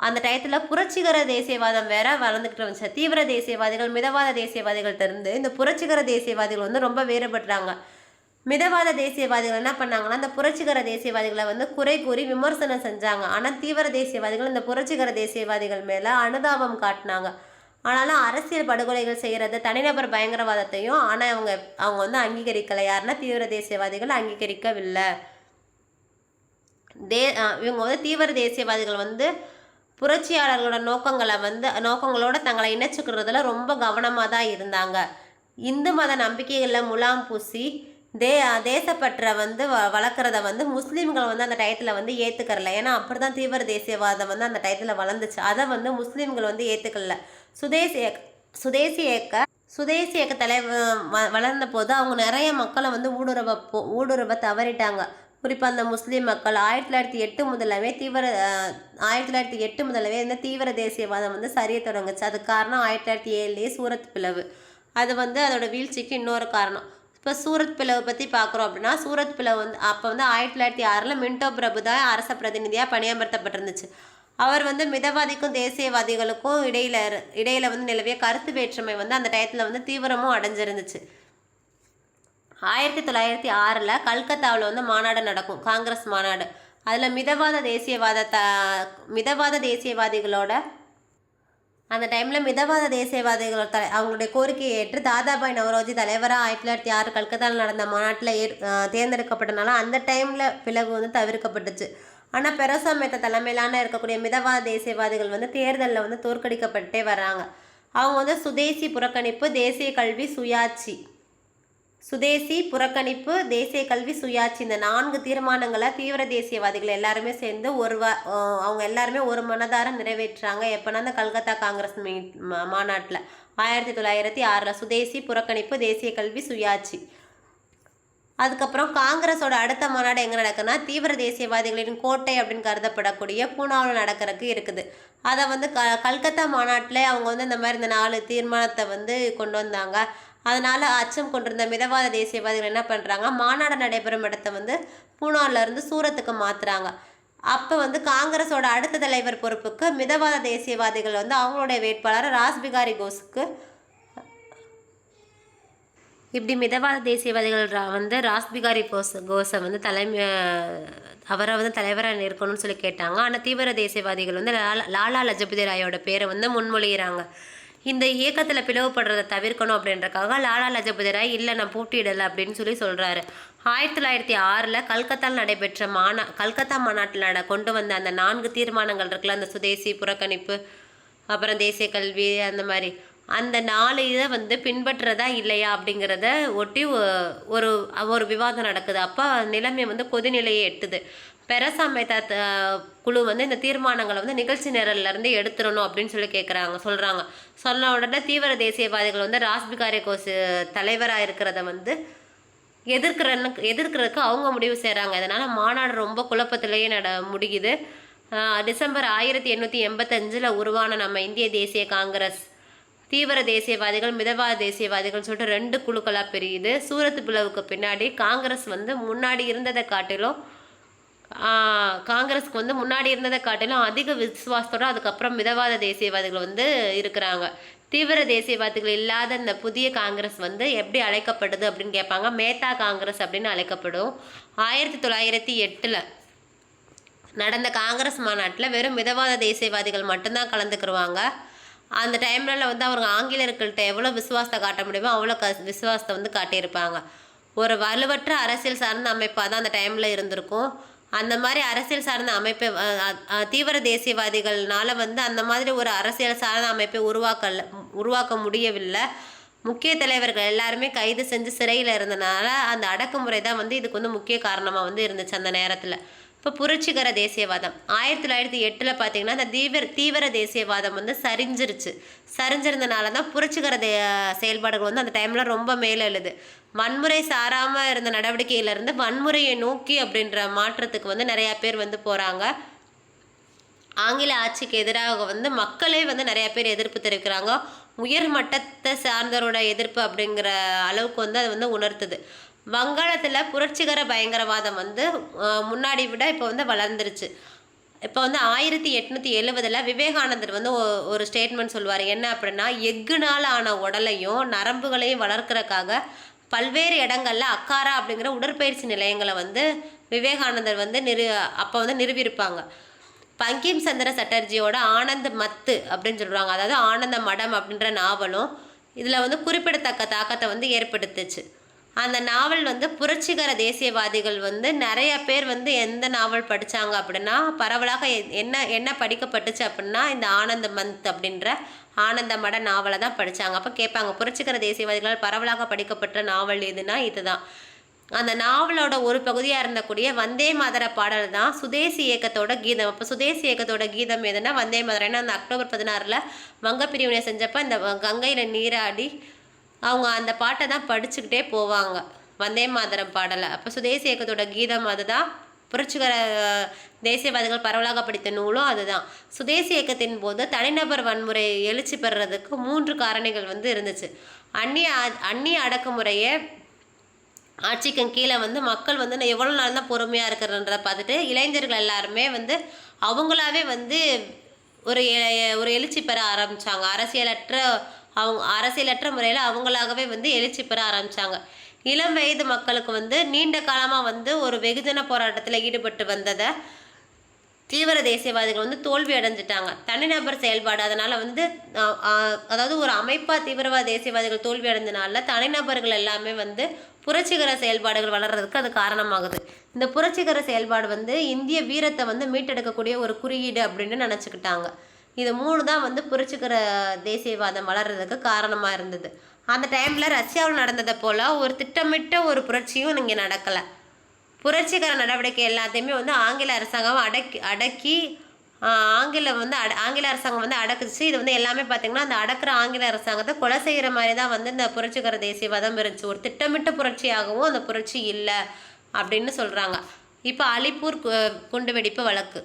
அந்த டயத்தில் புரட்சிகர தேசியவாதம் வேற வளர்ந்துக்கிட்டு வந்துச்சு. தீவிர தேசியவாதிகள் மிதவாத தேசியவாதிகள்ட்ட இருந்து இந்த புரட்சிகர தேசியவாதிகள் வந்து ரொம்ப வேறுபடுறாங்க. மிதவாத தேசியவாதிகள் என்ன பண்ணாங்கன்னா, இந்த புரட்சிகர தேசியவாதிகளை வந்து குறை கூறி விமர்சனம் செஞ்சாங்க. ஆனால் தீவிர தேசியவாதிகள் இந்த புரட்சிகர தேசியவாதிகள் மேலே அனுதாபம் காட்டினாங்க. ஆனாலும் அரசியல் படுகொலைகள் செய்கிறது, தனிநபர் பயங்கரவாதத்தையும் ஆனால் அவங்க வந்து அங்கீகரிக்கலை. யாருன்னா தீவிர தேசியவாதிகள் அங்கீகரிக்கவில்லை. இவங்க வந்து தீவிர தேசியவாதிகள் வந்து புரட்சியாளர்களோட நோக்கங்களோட தங்களை இணைச்சிக்கிறதுல ரொம்ப கவனமாக தான் இருந்தாங்க. இந்து மத நம்பிக்கைகளில் முலாம் பூசி தேசப்பற்றை வந்து வளர்க்குறத வந்து முஸ்லீம்கள் வந்து அந்த டயத்தில் வந்து ஏற்றுக்கறல. ஏன்னா அப்படி தான் தீவிர தேசியவாதம் வந்து அந்த டயத்தில் வளர்ந்துச்சு. அதை வந்து முஸ்லீம்கள் வந்து ஏற்றுக்கல. சுதேசி இயக்க வளர்ந்த போது அவங்க நிறைய மக்களை வந்து ஊடுருவ தவறிட்டாங்க. குறிப்பாக அந்த முஸ்லீம் மக்கள் 1908 முதலவே இந்த தீவிர தேசியவாதம் வந்து சரிய தொடங்குச்சு. அதுக்கு காரணம் 1907 சூரத் பிளவு. அது வந்து அதோட வீழ்ச்சிக்கு இன்னொரு காரணம். இப்போ சூரத் பிளவு பற்றி பார்க்குறோம் அப்படின்னா, சூரத் பிளவு வந்து அப்போ வந்து 1906 மின்டோ பிரபு தான் அரச பிரதிநிதியாக பணியமர்த்தப்பட்டிருந்துச்சு. அவர் வந்து மிதவாதிக்கும் தேசியவாதிகளுக்கும் இடையில வந்து நிலவிய கருத்து வேற்றுமை வந்து அந்த டயத்தில் வந்து தீவிரமும் அடைஞ்சிருந்துச்சு. 1906 கல்கத்தாவில் வந்து மாநாடு நடக்கும், காங்கிரஸ் மாநாடு. அதில் மிதவாத தேசியவாதிகளோட அந்த டைமில் மிதவாத தேசியவாதிகள் அவங்களுடைய கோரிக்கையை ஏற்று தாதாபாய் நவரோஜி தலைவராக 1906 கல்கத்தாவில் நடந்த மாநாட்டில் தேர்ந்தெடுக்கப்பட்டனால அந்த டைமில் பிளவு வந்து தவிர்க்கப்பட்டுச்சு. ஆனால் பெரோசா மேத்தா தலைமையிலான இருக்கக்கூடிய மிதவாத தேசியவாதிகள் வந்து தேர்தலில் வந்து தோற்கடிக்கப்பட்டே வர்றாங்க. அவங்க வந்து சுதேசி புறக்கணிப்பு, தேசிய கல்வி, சுயாட்சி, சுதேசி புறக்கணிப்பு, தேசிய கல்வி, சுயாட்சி இந்த 4 தீர்மானங்களை தீவிர தேசியவாதிகள் எல்லாருமே சேர்ந்து அவங்க எல்லாருமே ஒரு மனதார நிறைவேற்றுறாங்க. எப்போனா அந்த கல்கத்தா காங்கிரஸ் மாநாட்டில் 1906 சுதேசி புறக்கணிப்பு, தேசிய கல்வி, சுயாட்சி. அதுக்கப்புறம் காங்கிரஸோட அடுத்த மாநாடு எங்கே நடக்குன்னா தீவிர தேசியவாதிகளின் கோட்டை அப்படின்னு கருதப்படக்கூடிய பூனாவில் நடக்கிறதுக்கு இருக்குது. அதை வந்து கல்கத்தா மாநாட்டில் அவங்க வந்து இந்த மாதிரி இந்த 4 தீர்மானத்தை வந்து கொண்டு வந்தாங்க. அதனால் அச்சம் கொண்டிருந்த மிதவாத தேசியவாதிகள் என்ன பண்ணுறாங்க, மாநாடு நடைபெறும் இடத்த வந்து பூனாவிலேருந்து சூரத்துக்கு மாற்றுறாங்க. அப்போ வந்து காங்கிரஸோட அடுத்த தலைவர் பொறுப்புக்கு மிதவாத தேசியவாதிகள் வந்து அவங்களுடைய வேட்பாளர் ராஸ்பிகாரி கோஸுக்கு இப்படி மிதவாத தேசியவாதிகள் வந்து ராஸ்பிகாரி கோஸை வந்து அவரை வந்து தலைவராக இருக்கணும்னு சொல்லி கேட்டாங்க. ஆனால் தீவிர தேசியவாதிகள் வந்து லாலா லஜபதி ராயோட பேரை வந்து முன்மொழிகிறாங்க. இந்த இயக்கத்தில் பிளவுபடுறதை தவிர்க்கணும் அப்படின்றக்காக லாலா லஜபதி ராய் இல்லை நான் போட்டியிடலை அப்படின்னு சொல்லி சொல்கிறாரு. 1906 கல்கத்தாவில் நடைபெற்ற கல்கத்தா மாநாட்டில் கொண்டு வந்த அந்த 4 தீர்மானங்கள் இருக்குல்ல, அந்த சுதேசி புறக்கணிப்பு, அப்புறம் தேசிய கல்வி, அந்த மாதிரி அந்த 4 இதை வந்து பின்பற்றுறதா இல்லையா அப்படிங்கிறத ஒட்டி ஒரு விவாதம் நடக்குது. அப்போ நிலைமை வந்து கொதிநிலையை எட்டுது. பெரோசா மேத்தா குழு வந்து இந்த தீர்மானங்களை வந்து நிகழ்ச்சி நிரல்லேருந்து எடுத்துடணும் அப்படின்னு சொல்லி சொல்கிறாங்க. சொன்ன உடனே தீவிர தேசியவாதிகள் வந்து ராஸ்பிகாரி கோஸ் தலைவராக இருக்கிறத வந்து எதிர்க்கிறதுக்கு அவங்க முடிவு செய்கிறாங்க. இதனால் மாநாடு ரொம்ப குழப்பத்திலேயே முடியுது. டிசம்பர் 1885 உருவான நம்ம இந்திய தேசிய காங்கிரஸ் தீவிர தேசியவாதிகள், மிதவாத தேசியவாதிகள் சொல்லிட்டு 2 குழுக்களாக பிரியுது. சூரத் பிளவுக்கு பின்னாடி காங்கிரஸ் வந்து முன்னாடி இருந்ததை காட்டிலும் அதிக விசுவாசத்தோடு அதுக்கப்புறம் மிதவாத தேசியவாதிகள் வந்து இருக்கிறாங்க. தீவிர தேசியவாதிகள் இல்லாத இந்த புதிய காங்கிரஸ் வந்து எப்படி அழைக்கப்படுது அப்படின்னு கேட்பாங்க. மேத்தா காங்கிரஸ் அப்படின்னு அழைக்கப்படும். 1908 நடந்த காங்கிரஸ் மாநாட்டில் வெறும் மிதவாத தேசியவாதிகள் மட்டும்தான் கலந்துக்கிடுவாங்க. அந்த டைமில் வந்து அவங்க ஆங்கிலேயர்கள்ட்ட எவ்வளோ விசுவாசத்தை காட்ட முடியுமோ அவ்வளோ விசுவாசத்தை வந்து காட்டியிருப்பாங்க. ஒரு வலுவற்ற அரசியல் சார்ந்த அமைப்பாக தான் அந்த டைமில் இருந்திருக்கும். அந்த மாதிரி அரசியல் சார்ந்த அமைப்பை தீவிர தேசியவாதிகள்னால வந்து அந்த மாதிரி ஒரு அரசியல் சார்ந்த அமைப்பை உருவாக்க முடியவில்லை. முக்கிய தலைவர்கள் எல்லாருமே கைது செஞ்சு சிறையில் இருந்தனால அந்த அடக்குமுறை தான் வந்து இதுக்கு வந்து முக்கிய காரணமாக வந்து இருந்துச்சு அந்த நேரத்தில். இப்போ புரட்சிகர தேசியவாதம் 1908 பார்த்தீங்கன்னா இந்த தீவிர தேசியவாதம் வந்து சரிஞ்சிருந்தனால தான் புரட்சிகர செயல்பாடுகள் வந்து அந்த டைமில் ரொம்ப மேலே எழுது. வன்முறை சாராமல் இருந்த நடவடிக்கையிலேருந்து வன்முறையை நோக்கி அப்படின்ற மாற்றத்துக்கு வந்து நிறையா பேர் வந்து போகிறாங்க. ஆங்கில ஆட்சிக்கு எதிராக வந்து மக்களே வந்து நிறையா பேர் எதிர்ப்பு தெரிவிக்கிறாங்க. உயர் மட்டத்தை சார்ந்தவரோட எதிர்ப்பு அப்படிங்கிற அளவுக்கு வந்து அது வந்து உணர்த்துது. வங்காளத்தில் புரட்சிகர பயங்கரவாதம் வந்து முன்னாடி விட இப்போ வந்து வளர்ந்துருச்சு. இப்போ வந்து 1870 விவேகானந்தர் வந்து ஒரு ஸ்டேட்மெண்ட் சொல்லுவார். என்ன அப்படின்னா, எஃகுனால் ஆன உடலையும் நரம்புகளையும் வளர்க்குறக்காக பல்வேறு இடங்களில் அக்காரா அப்படிங்கிற உடற்பயிற்சி நிலையங்களை வந்து விவேகானந்தர் வந்து அப்போ வந்து நிறுவியிருப்பாங்க. பங்கிம் சந்திர சட்டர்ஜியோட ஆனந்த மத்து அப்படின்னு சொல்கிறாங்க, அதாவது ஆனந்த மடம் அப்படின்ற நாவலும் இதில் வந்து குறிப்பிடத்தக்க தாக்கத்தை வந்து ஏற்படுத்துச்சு. அந்த நாவல் வந்து புரட்சிகர தேசியவாதிகள் வந்து நிறைய பேர் வந்து எந்த நாவல் படித்தாங்க அப்படின்னா, பரவலாக என்ன படிக்கப்பட்டுச்சு அப்படின்னா இந்த ஆனந்த மந்த் அப்படின்ற ஆனந்த மட நாவலை தான் படித்தாங்க. அப்போ கேட்பாங்க, புரட்சிகர தேசியவாதிகளால் பரவலாக படிக்கப்பட்ட நாவல் எதுனா இதுதான். அந்த நாவலோட ஒரு பகுதியாக இருந்தக்கூடிய வந்தே மாதர பாடல் தான் சுதேசி இயக்கத்தோட கீதம். அப்போ சுதேசி இயக்கத்தோட கீதம் எதுனா வந்தே மாதரம். ஏன்னா அந்த அக்டோபர் 16 வங்க பிரிவினை செஞ்சப்போ இந்த கங்கையில் நீராடி அவங்க அந்த பாட்டை தான் படிச்சுக்கிட்டே போவாங்க, வந்தே மாதரம் பாடலை. அப்போ சுதேசி இயக்கத்தோட கீதம் அதுதான். புரட்சிகர தேசியவாதிகள் பரவலாக படித்த நூலும் அதுதான். சுதேசி இயக்கத்தின் போது தனிநபர் வன்முறை எழுச்சி பெறுறதுக்கு 3 காரணிகள் வந்து இருந்துச்சு. அந்நிய அடக்குமுறையை ஆட்சிக்கு கீழே வந்து மக்கள் வந்து எவ்வளோ நாள் தான் பொறுமையாக இருக்கிறன்றதை பார்த்துட்டு இளைஞர்கள் எல்லாருமே வந்து அவங்களாவே வந்து ஒரு எழுச்சி பெற ஆரம்பித்தாங்க. அரசியலற்ற முறையில் அவங்களாகவே வந்து எழுச்சி பெற ஆரம்பித்தாங்க. இளம் வயது மக்களுக்கு வந்து நீண்ட காலமாக வந்து ஒரு வெகுஜன போராட்டத்தில் ஈடுபட்டு வந்ததை தீவிர தேசியவாதிகள் வந்து தோல்வி அடைஞ்சிட்டாங்க. தனிநபர் செயல்பாடு அதனால் வந்து அதாவது ஒரு அமைப்பாக தீவிரவாத தேசியவாதிகள் தோல்வி அடைஞ்சனால தனிநபர்கள் எல்லாமே வந்து புரட்சிகர செயல்பாடுகள் வளர்கிறதுக்கு அது காரணமாகுது. இந்த புரட்சிகர செயல்பாடு வந்து இந்திய வீரத்தை வந்து மீட்டெடுக்கக்கூடிய ஒரு குறியீடு அப்படின்னு நினச்சிக்கிட்டாங்க. இது 3 தான் வந்து புரட்சிகர தேசியவாதம் வளர்கிறதுக்கு காரணமாக இருந்தது. அந்த டைமில் ரஷ்யாவில் நடந்ததை போல் ஒரு திட்டமிட்ட ஒரு புரட்சியும் இங்கே நடக்கலை. புரட்சிகர நடவடிக்கை எல்லாத்தையுமே வந்து ஆங்கில அரசாங்கம் அடக்கி ஆங்கில அரசாங்கம் வந்து அடக்குச்சு. இது வந்து எல்லாமே பார்த்திங்கன்னா அந்த அடக்கிற ஆங்கில அரசாங்கத்தை கொலை செய்கிற மாதிரி தான் வந்து இந்த புரட்சிகர தேசியவாதம் இருந்துச்சு. ஒரு திட்டமிட்ட புரட்சியாகவும் அந்த புரட்சி இல்லை அப்படின்னு சொல்கிறாங்க. இப்போ அலிப்பூர் குண்டுவெடிப்பு வழக்கு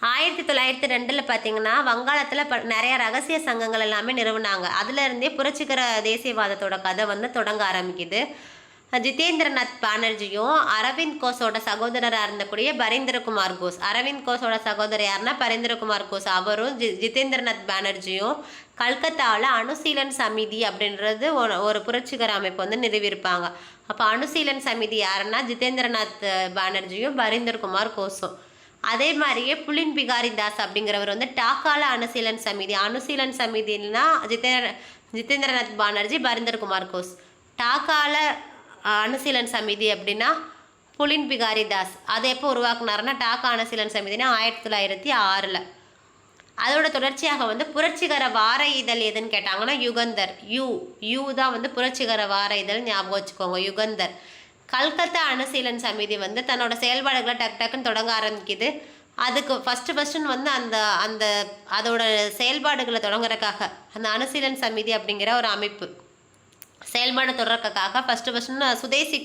1902 பார்த்திங்கன்னா வங்காளத்தில் நிறைய ரகசிய சங்கங்கள் எல்லாமே நிறுவனாங்க. அதுலேருந்தே புரட்சிகர தேசியவாதத்தோட கதை வந்து தொடங்க ஆரம்பிக்குது. ஜிதேந்திரநாத் பானர்ஜியும் அரவிந்த் கோஷோட சகோதரராக இருந்தக்கூடிய பரீந்திரகுமார் கோஷ். அரவிந்த் கோஷோட சகோதரர் யாருன்னா பரீந்திரகுமார் கோஷ். அவரும் ஜிதேந்திரநாத் பானர்ஜியும் கல்கத்தாவில் அணுசீலன் சமிதி அப்படின்றது ஒரு புரட்சிகர அமைப்பு வந்து நிறுவியிருப்பாங்க. அப்போ அணுசீலன் சமிதி யாருன்னா ஜிதேந்திரநாத் பானர்ஜியும் பரீந்திரகுமார் கோஷும். அதே மாதிரியே புலின் பிகாரி தாஸ் அப்படிங்கிறவர் வந்து டாக்கால அணுசீலன் சமிதினா ஜிதேந்திரநாத் பானர்ஜி பரீந்திரகுமார் கோஷ். டாக்கால அணுசீலன் சமிதி அப்படின்னா புலின் பிகாரி தாஸ். அதை எப்போ உருவாக்குனாருன்னா டாக்கா அணுசீலன் சமிதினா 1906. அதோட தொடர்ச்சியாக வந்து புரட்சிகர வார இதழ் எதுன்னு கேட்டாங்கன்னா யுகந்தர். யூ தான் வந்து புரட்சிகர வார இதழ், ஞாபகம் வச்சுக்கோங்க, யுகந்தர். கல்கத்தா அணுசீலன் சமிதி வந்து தன்னோட செயல்பாடுகளை டக்குன்னு தொடங்க ஆரம்பிக்குது. அதுக்கு ஃபஸ்ட்டுன்னு வந்து அதோட செயல்பாடுகளை தொடங்குறதுக்காக அந்த அணுசீலன் சமிதி அப்படிங்கிற ஒரு அமைப்பு செயல்பாடு தொடர்றதுக்காக ஃபஸ்ட்டு சுதேசி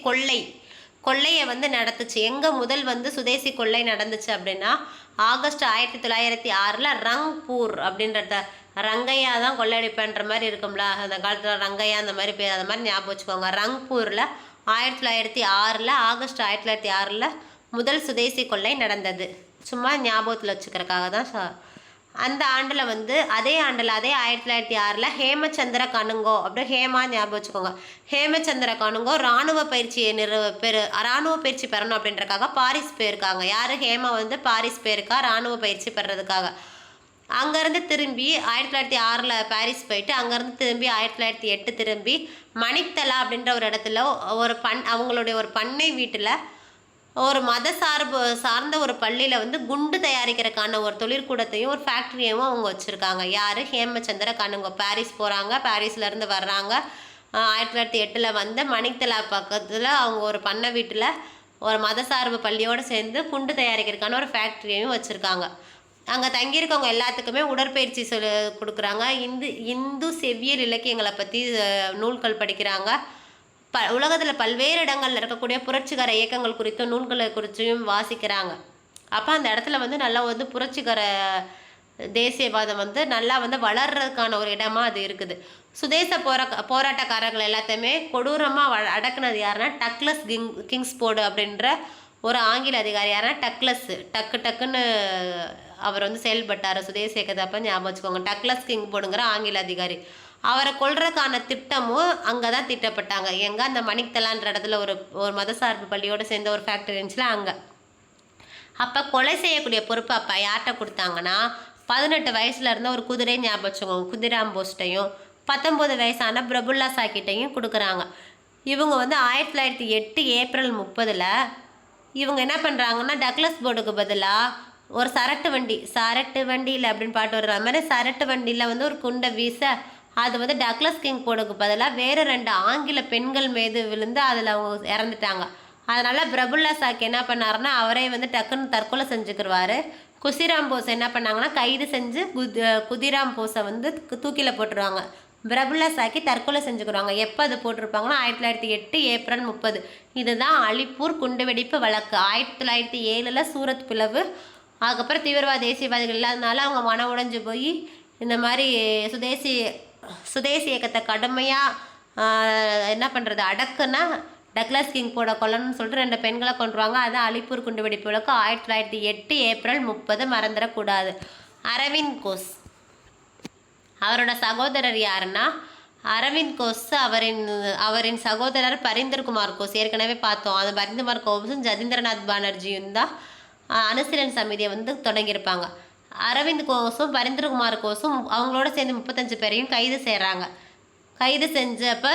கொள்ளையை வந்து நடத்துச்சு. எங்கே முதல் வந்து சுதேசி கொள்ளை நடந்துச்சு அப்படின்னா ஆகஸ்ட் 1906 ரங்பூர் அப்படின்றத ரங்கையா தான் கொள்ளையடிப்பேன்ற மாதிரி இருக்கும்ல, அந்த காலத்தில் ரங்கையா அந்த மாதிரி பேர், அந்த மாதிரி ஞாபகம் வச்சுக்கோங்க. ரங்பூரில் 1906 ஆகஸ்ட் 1906 முதல் சுதேசி கொள்ளை நடந்தது. சும்மா ஞாபகத்தில் வச்சுக்கிறதுக்காக தான். அந்த ஆண்டில் வந்து அதே 1906 ஹேமச்சந்திர கனுங்கோ ஹேமா ஞாபகம் வச்சுக்கோங்க. ஹேமச்சந்திர கனுங்கோ இராணுவ பயிற்சி பெறணும் அப்படின்றக்காக பாரிஸ் போயிருக்காங்க. யார்? ஹேமா வந்து பாரிஸ் போயிருக்கா இராணுவ பயிற்சி பெறதுக்காக. அங்கேருந்து திரும்பி 1906 பாரிஸ் போயிட்டு அங்கேருந்து திரும்பி 1908 திரும்பி மணிக்தலா அப்படின்ற ஒரு இடத்துல அவங்களுடைய ஒரு பண்ணை வீட்டில் ஒரு சார்ந்த ஒரு பள்ளியில் வந்து குண்டு தயாரிக்கிறதுக்கான ஒரு தொழிற்கூடத்தையும் ஒரு ஃபேக்ட்ரியையும் அவங்க வச்சுருக்காங்க. யார்? ஹேமச்சந்திர கனுங்கோ. பாரிஸ் போகிறாங்க, பாரிஸ்லேருந்து வர்றாங்க. 1908 வந்து மணிக்தலா பக்கத்தில் அவங்க ஒரு பண்ணை வீட்டில் ஒரு மதசார்பு பள்ளியோடு சேர்ந்து குண்டு தயாரிக்கிறதுக்கான ஒரு ஃபேக்ட்ரியையும் வச்சுருக்காங்க. அங்கே தங்கியிருக்கவங்க எல்லாத்துக்குமே உடற்பயிற்சி கொடுக்குறாங்க. இந்து செவ்வியல் இலக்கியங்களை பற்றி நூல்கள் படிக்கிறாங்க. உலகத்தில் பல்வேறு இடங்களில் இருக்கக்கூடிய புரட்சிகர இயக்கங்கள் குறித்தும் நூல்களை குறித்தும் வாசிக்கிறாங்க. அப்போ அந்த இடத்துல வந்து நல்லா வந்து புரட்சிகர தேசியவாதம் வந்து நல்லா வந்து வளர்றதுக்கான ஒரு இடமா அது இருக்குது. சுதேச போராட்டக்காரர்கள் எல்லாத்தையுமே கொடூரமாக அடக்குனது யாருன்னா டக்ளஸ் கிங்ஸ்போர்டு அப்படின்ற ஒரு ஆங்கில அதிகாரி. யாருன்னா டக்குன்னு அவர் வந்து செயல்பட்டார் சுதேச இயக்கத்தை. அப்போ ஞாபகம் வச்சுக்கோங்க, டக்ளஸ் கிங்ஸ்போர்டுங்கிற ஆங்கில அதிகாரி. அவரை கொல்றதுக்கான திட்டமும் அங்கே தான் திட்டப்பட்டாங்க. எங்கே? அந்த மணிக்தலான்ற இடத்துல ஒரு மதசார்பு பள்ளியோடு சேர்ந்த ஒரு ஃபேக்ட்ரி இருந்துச்சுல அங்கே. அப்போ கொலை செய்யக்கூடிய பொறுப்பு அப்போ யார்கிட்ட கொடுத்தாங்கன்னா 18 வயசில் இருந்த ஒரு குதிரை, ஞாபகம் வச்சுக்கோங்க, குதிராம் போஸ்ட்டையும் 19 வயசான பிரபுல்லா சாக்கிட்டையும் கொடுக்குறாங்க. இவங்க வந்து 1908 ஏப்ரல் 30 இவங்க என்ன பண்ணுறாங்கன்னா டக்ளஸ் போர்டுக்கு பதிலாக ஒரு சரட்டு வண்டியில் அப்படின்னு பாட்டு வர்ற மாதிரி சரட்டு வண்டியில் வந்து ஒரு குண்டை வீச அது வந்து டக்ளஸ் கிங் போர்டுக்கு பதிலாக வேறு 2 ஆங்கில பெண்கள் மீது விழுந்து அதில் அவங்க இறந்துட்டாங்க. அதனால் பிரபுல்லா சாக்கி என்ன பண்ணாருன்னா அவரே வந்து டக்குன்னு தற்கொலை செஞ்சுக்கிடுவார். குசிராம் போஸ் என்ன பண்ணாங்கன்னா கைது செஞ்சு குதிராம் போஸை வந்து தூக்கில் போட்டுருவாங்க. பிரபுல்லா சாக்கி தற்கொலை செஞ்சுக்கிறாங்க. எப்போ அது போட்டிருப்பாங்கன்னா 1908 ஏப்ரல் 30. இதுதான் அலிப்பூர் குண்டுவெடிப்பு வழக்கு. 1907 சூரத் பிளவு. அதுக்கப்புறம் தீவிரவாத தேசியவாதிகள் இல்லாதனால அவங்க மனம் உடைஞ்சு போய் இந்த மாதிரி சுதேசி இயக்கத்தை கடுமையாக என்ன பண்ணுறது அடக்குன்னா டக்ளஸ் கிங் போட கொல்லணும்னு சொல்லிட்டு 2 பெண்களை கொண்டுருவாங்க. அதுதான் அலிப்பூர் குண்டுவெடிப்பு வழக்கு 1908 ஏப்ரல் 30. மறந்துடக்கூடாது. அரவிந்த் கோஷ் அவரோட சகோதரர் யாருன்னா அரவிந்த் கோஷ் அவரின் சகோதரர் பரீந்தர் குமார் கோஷ். ஏற்கனவே பார்த்தோம். அந்த பரீந்தர் குமார் கோஷும் ஜதீந்திரநாத் பானர்ஜியும் தான் அனுசீலன் சமிதியை வந்து தொடங்கியிருப்பாங்க. அரவிந்த் கோஸும் பரீந்தர் கோஸும் அவங்களோட சேர்ந்து 35 பேரையும் கைது செய்கிறாங்க. கைது செஞ்சப்ப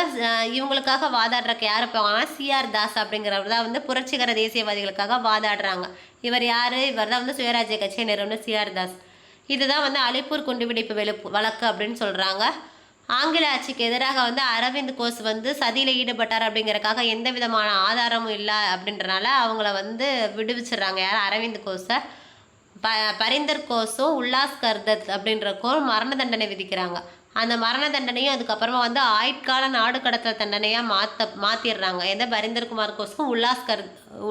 இவங்களுக்காக வாதாடுறக்கு யார் போவாங்கன்னா சிஆர் தாஸ் அப்படிங்கிறவர் தான் வந்து புரட்சிகர தேசியவாதிகளுக்காக வாதாடுறாங்க. இவர் யார்? இவர் தான் வந்து சுயராஜ்ய கட்சியை நிறுவன சிஆர் தாஸ். இதுதான் வந்து அலிப்பூர் குண்டுவெடிப்பு வழக்கு அப்படின்னு சொல்கிறாங்க. ஆங்கில ஆட்சிக்கு எதிராக வந்து அரவிந்த் கோஸ் வந்து சதியில் ஈடுபட்டார் அப்படிங்கிறக்காக எந்த விதமான ஆதாரமும் இல்லை அப்படின்றனால அவங்கள வந்து விடுவிச்சிடுறாங்க. யார்? அரவிந்த் கோஸை. பரீந்தர் கோஸும் உல்லாஸ் கர்தத் அப்படின்றக்கும் மரண தண்டனை விதிக்கிறாங்க. அந்த மரண தண்டனையும் அதுக்கப்புறமா வந்து ஆயுட்கால நாடு கடத்தல் தண்டனையாக மாற்றிடுறாங்க. எந்த பரீந்தர் கோஸுக்கும்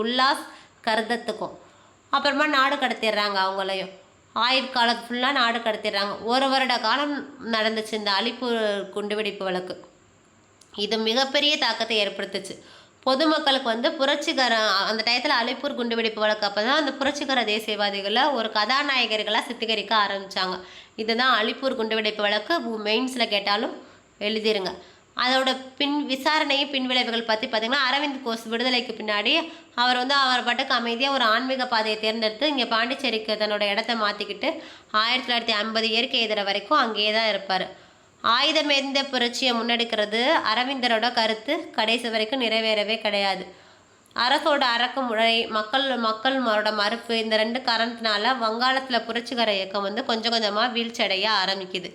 உல்லாஸ் கர்தத்துக்கும் அப்புறமா நாடு கடத்திடுறாங்க. அவங்களையும் ஆயுட்காலம் ஃபுல்லாக நாடு கடத்திடுறாங்க. 1 வருட காலம் நடந்துச்சு இந்த அலிப்பூர் குண்டுவெடிப்பு வழக்கு. இது மிகப்பெரிய தாக்கத்தை ஏற்படுத்துச்சு பொதுமக்களுக்கு. வந்து புரட்சிகர அந்த டயத்தில் அலிப்பூர் குண்டுவெடிப்பு வழக்கு அப்போ தான் அந்த புரட்சிகர தேசியவாதிகளை ஒரு கதாநாயகர்களாக சித்தரிக்க ஆரம்பித்தாங்க. இதுதான் அலிப்பூர் குண்டுவெடிப்பு வழக்கு. மெயின்ஸில் கேட்டாலும் எழுதிருங்க. அதோட விசாரணையும் பின்விளைவுகள் பற்றி பார்த்திங்கன்னா, அரவிந்த் கோஸ் விடுதலைக்கு பின்னாடி அவர் வந்து அவர் பாட்டுக்கு அமைதியாக ஒரு ஆன்மீக பாதையை தேர்ந்தெடுத்து இங்கே பாண்டிச்சேரிக்கு தன்னோட இடத்த மாற்றிக்கிட்டு 1950 இயற்கை எதிர வரைக்கும் அங்கேயே தான் இருப்பார். ஆயுதமேந்த புரட்சியை முன்னெடுக்கிறது அரவிந்தரோட கருத்து கடைசி வரைக்கும் நிறைவேறவே கிடையாது. அரசோட அடக்குமுறை, மக்களோட மறுப்பு, இந்த 2 காரணத்தினால வங்காளத்தில் புரட்சிகர இயக்கம் வந்து கொஞ்சம் கொஞ்சமாக வீழ்ச்சி அடைய ஆரம்பிக்குது.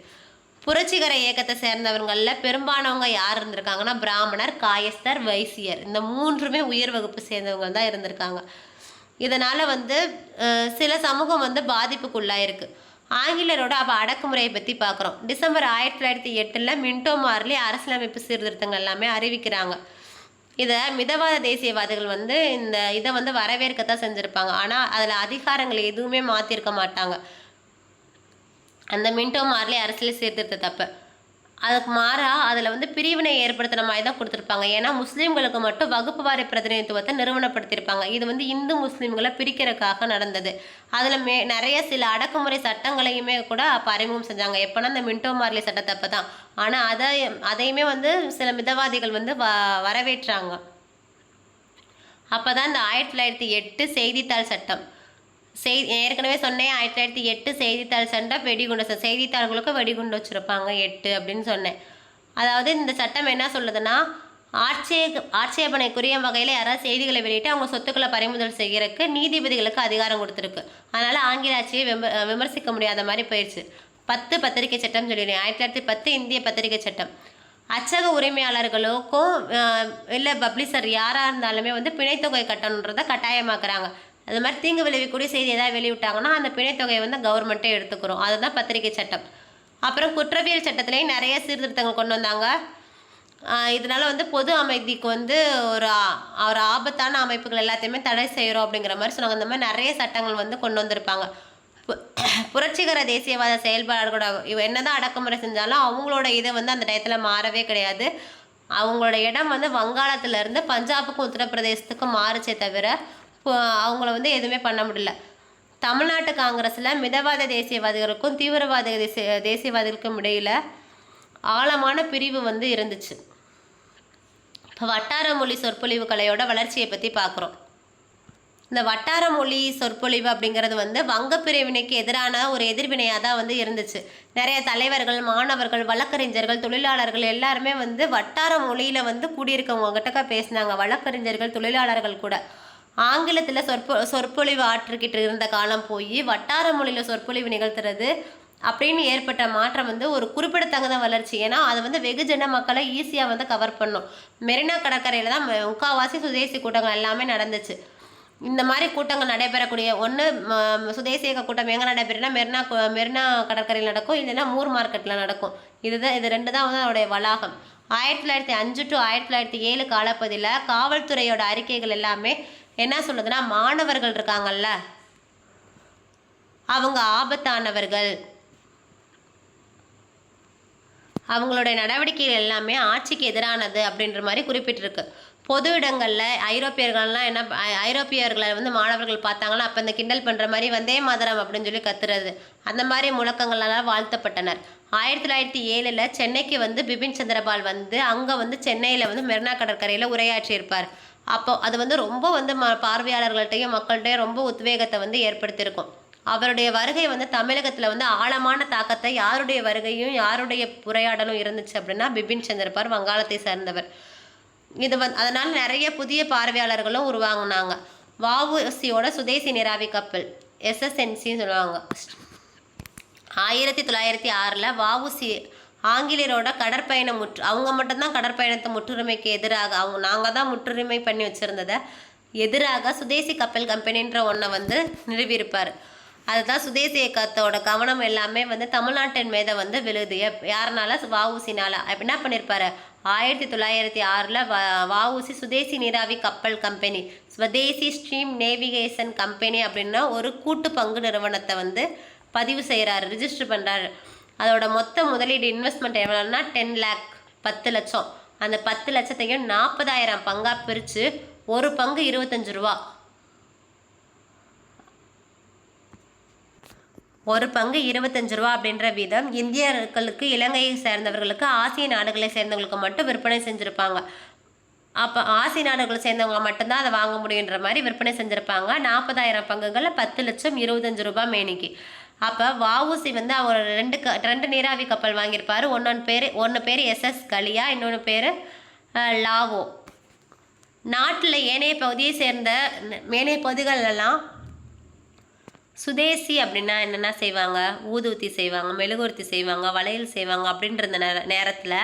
புரட்சிகர இயக்கத்தை சேர்ந்தவர்களில் பெரும்பானவங்க யார் இருந்திருக்காங்கன்னா, பிராமணர், காயஸ்தர், வைசியர், இந்த 3மே உயர் வகுப்பு சேர்ந்தவங்க தான் இருந்திருக்காங்க. இதனால் வந்து சில சமூகம் வந்து பாதிப்புக்குள்ளாயிருக்கு. ஆங்கிலேயரோட அப்போ அடக்குமுறையை பற்றி பார்க்குறோம். டிசம்பர் 1908 மின்டோ மார்லி அரசியலமைப்பு சீர்திருத்தங்கள் எல்லாமே அறிவிக்கிறாங்க. இதை மிதவாத தேசியவாதிகள் வந்து இதை வந்து வரவேற்கத்தான் செஞ்சுருப்பாங்க. ஆனால் அதில் அதிகாரங்கள் எதுவுமே மாற்றிருக்க மாட்டாங்க. அந்த மின்டோ மார்லி அரசியல் சீர்திருத்தத்தப்ப அதுக்கு மாறாக அதில் வந்து பிரிவினை ஏற்படுத்துகிற மாதிரி தான் கொடுத்துருப்பாங்க. ஏன்னா முஸ்லீம்களுக்கு மட்டும் வகுப்பு வாரி பிரதிநிதித்துவத்தை நிறுவனப்படுத்தியிருப்பாங்க. இது வந்து இந்து முஸ்லீம்களை பிரிக்கிறதுக்காக நடந்தது. அதில் நிறைய சில அடக்குமுறை சட்டங்களையுமே கூட அப்போ அறிமுகம் செஞ்சாங்க. எப்போனா இந்த மின்டோ மார்லி சட்டத்தப்போ தான். ஆனால் அதையுமே வந்து சில மிதவாதிகள் வந்து வரவேற்றாங்க. அப்போ தான் இந்த 1908 செய்தித்தாள் சட்டம். ஏற்கனவே சொன்னேன் 1908 செய்தித்தாள் சட்டம், வெடிகுண்டு செய்தித்தாள்களுக்கு வெடிகுண்டு வச்சுருப்பாங்க 8 அப்படின்னு சொன்னேன். அதாவது இந்த சட்டம் என்ன சொல்லுதுன்னா, ஆட்சேபனைக்குரிய வகையில் யாராவது செய்திகளை வெளியிட்டு அவங்க சொத்துக்களை பறிமுதல் செய்கிறதுக்கு நீதிபதிகளுக்கு அதிகாரம் கொடுத்துருக்கு. அதனால் ஆங்கில ஆட்சியை விமர்சிக்க முடியாத மாதிரி போயிடுச்சு. 10 பத்திரிகை சட்டம் சொல்லிடுறேன். 1910 இந்திய பத்திரிகை சட்டம். அச்சக உரிமையாளர்களுக்கும் இல்லை பப்ளிஷர் யாராக இருந்தாலுமே வந்து பிணைத்தொகை கட்டணுன்றதை கட்டாயமாக்குறாங்க. அது மாதிரி தீங்கு விளைவிக்கூடிய செய்தி ஏதாவது வெளிவிட்டாங்கன்னா அந்த பிணைத்தொகையை வந்து கவர்மெண்ட்டே எடுத்துக்கிறோம். அதுதான் பத்திரிகை சட்டம். அப்புறம் குற்றவியல் சட்டத்திலையும் நிறைய சீர்திருத்தங்கள் கொண்டு வந்தாங்க. இதனால் வந்து பொது அமைதிக்கு வந்து ஒரு ஆபத்தான அமைப்புகள் எல்லாத்தையுமே தடை செய்கிறோம் அப்படிங்கிற மாதிரி சொன்னாங்க. இந்த மாதிரி நிறைய சட்டங்கள் வந்து கொண்டு வந்திருப்பாங்க. புரட்சிகர தேசியவாத செயல்பாடுகளோட என்னதான் அடக்குமுறை செஞ்சாலும் அவங்களோட இதை வந்து அந்த டயத்தில் மாறவே கிடையாது. அவங்களோட இடம் வந்து வங்காளத்திலேருந்து பஞ்சாபுக்கும் உத்தரப்பிரதேசத்துக்கும் மாறுச்சே தவிர அவங்கள வந்து எதுவுமே பண்ண முடியல. தமிழ்நாட்டு காங்கிரஸில் மிதவாத தேசியவாதிகளுக்கும் தீவிரவாத தேசியவாதிகளுக்கும் இடையில் ஆழமான பிரிவு வந்து இருந்துச்சு. இப்போ வட்டார மொழி சொற்பொழிவு கலையோட வளர்ச்சியை பற்றி பார்க்குறோம். இந்த வட்டார மொழி சொற்பொழிவு அப்படிங்கிறது வந்து வங்க பிரிவினைக்கு எதிரான ஒரு எதிர்வினையாக தான் வந்து இருந்துச்சு. நிறைய தலைவர்கள், மாணவர்கள், வழக்கறிஞர்கள், தொழிலாளர்கள் எல்லாருமே வந்து வட்டார மொழியில் வந்து கூடியிருக்கவங்ககிட்டக்கா பேசினாங்க. வழக்கறிஞர்கள், தொழிலாளர்கள் கூட ஆங்கிலத்தில் சொற்பொழிவு ஆற்றுக்கிட்டு இருந்த காலம் போய் வட்டார மொழியில் சொற்பொழிவு நிகழ்த்துறது அப்படின்னு ஏற்பட்ட மாற்றம் வந்து ஒரு குறிப்பிடத்தகுந்த வளர்ச்சி. ஏன்னா அது வந்து வெகுஜன மக்களை ஈஸியாக வந்து கவர் பண்ணும். மெரினா கடற்கரையில் தான் முக்கால்வாசி சுதேசி கூட்டங்கள் எல்லாமே நடந்துச்சு. இந்த மாதிரி கூட்டங்கள் நடைபெறக்கூடிய ஒன்று சுதேசி இயக்க கூட்டம் எங்கே நடைபெறுனா மெரினா கடற்கரையில் நடக்கும், இல்லைன்னா மூர் மார்க்கெட்டில் நடக்கும். இது 2 தான் வந்து அதோடைய வளாகம். 1905 to 1907 காலப்பகுதியில் காவல்துறையோட அறிக்கைகள் எல்லாமே என்ன சொல்லுதுன்னா, மாணவர்கள் இருக்காங்கல்ல அவங்க ஆபத்தானவர்கள், அவங்களுடைய நடவடிக்கைகள் எல்லாமே ஆட்சிக்கு எதிரானது அப்படின்ற மாதிரி குறிப்பிட்டிருக்கு. பொது இடங்களில் ஐரோப்பியர்களை வந்து மாணவர்கள் பார்த்தாங்கன்னா அப்போ இந்த கிண்டல் பண்ணுற மாதிரி வந்தே மாதரம் அப்படின்னு சொல்லி கத்துறது, அந்த மாதிரி முழக்கங்களால் வாழ்த்தப்பட்டனர். 1907 சென்னைக்கு வந்து பிபின் சந்திரபால் வந்து அங்கே வந்து சென்னையில் வந்து மெரினா கடற்கரையில் உரையாற்றியிருப்பார். அப்போ அது வந்து ரொம்ப வந்து பார்வையாளர்கள்ட்டையும் மக்கள்கிட்டையும் ரொம்ப உத்வேகத்தை வந்து ஏற்படுத்தியிருக்கும். அவருடைய வருகை வந்து தமிழகத்தில் வந்து ஆழமான தாக்கத்தை யாருடைய வருகையும் யாருடைய உரையாடலும் இருந்துச்சு அப்படின்னா பிபின் சந்திரபால் வங்காளத்தை சேர்ந்தவர். இது அதனால் நிறைய புதிய பார்வையாளர்களும் உருவாங்கினாங்க. வஉசியோட சுதேசி நீராவி கப்பல் எஸ்எஸ்என்சின்னு சொல்லுவாங்க. 1906 வஉசி ஆங்கிலேயரோட கடற்பயண அவங்க மட்டும்தான் கடற்பயணத்தை முற்றுரிமைக்கு எதிராக நாங்கள் தான் முற்றுரிமை பண்ணி வச்சுருந்ததை எதிராக சுதேசி கப்பல் கம்பெனின்ற ஒன்றை வந்து நிறுவியிருப்பார். அதுதான் சுதேசி இயக்கத்தோட கவனம் எல்லாமே வந்து தமிழ்நாட்டின் மீத வந்து விழுது. யாருனால? வஉசினால. என்ன பண்ணியிருப்பாரு? 1906 வஉசி சுதேசி நீராவி கப்பல் company, Swadeshi stream navigation company அப்படின்னா ஒரு கூட்டு பங்கு நிறுவனத்தை வந்து பதிவு செய்கிறாரு, ரிஜிஸ்டர் பண்ணுறாரு. அதோட மொத்த முதலீடு இன்வெஸ்ட்மெண்ட் எவ்வளோன்னா 10 lakh, 10 லட்சம். அந்த 10 லட்சத்தையும் 40,000 பங்காக பிரித்து ஒரு பங்கு 25 ரூபா, ஒரு பங்கு 25 ரூபா அப்படின்ற வீதம் இந்தியர்களுக்கு, இலங்கையை சேர்ந்தவர்களுக்கு, ஆசிய நாடுகளை சேர்ந்தவங்களுக்கு மட்டும் விற்பனை செஞ்சுருப்பாங்க. அப்போ ஆசிய நாடுகளை சேர்ந்தவங்க மட்டும்தான் அதை வாங்க முடியுன்ற மாதிரி விற்பனை செஞ்சுருப்பாங்க. 40,000 பங்குகளில் 10 லட்சம் 25 ரூபா மேனிக்கு. அப்போ வஉசி வந்து அவர் ரெண்டு நீராவி கப்பல் வாங்கியிருப்பார். ஒன்று பேர் எஸ்எஸ் கலியா, இன்னொன்று பேர் லாவோ. நாட்டில் ஏனைய பகுதிகளெல்லாம் சுதேசி அப்படின்னா என்னென்ன செய்வாங்க? ஊதுவத்தி செய்வாங்க, மெழுகுவர்த்தி செய்வாங்க, வளையல் செய்வாங்க. அப்படின்ற நேரத்தில்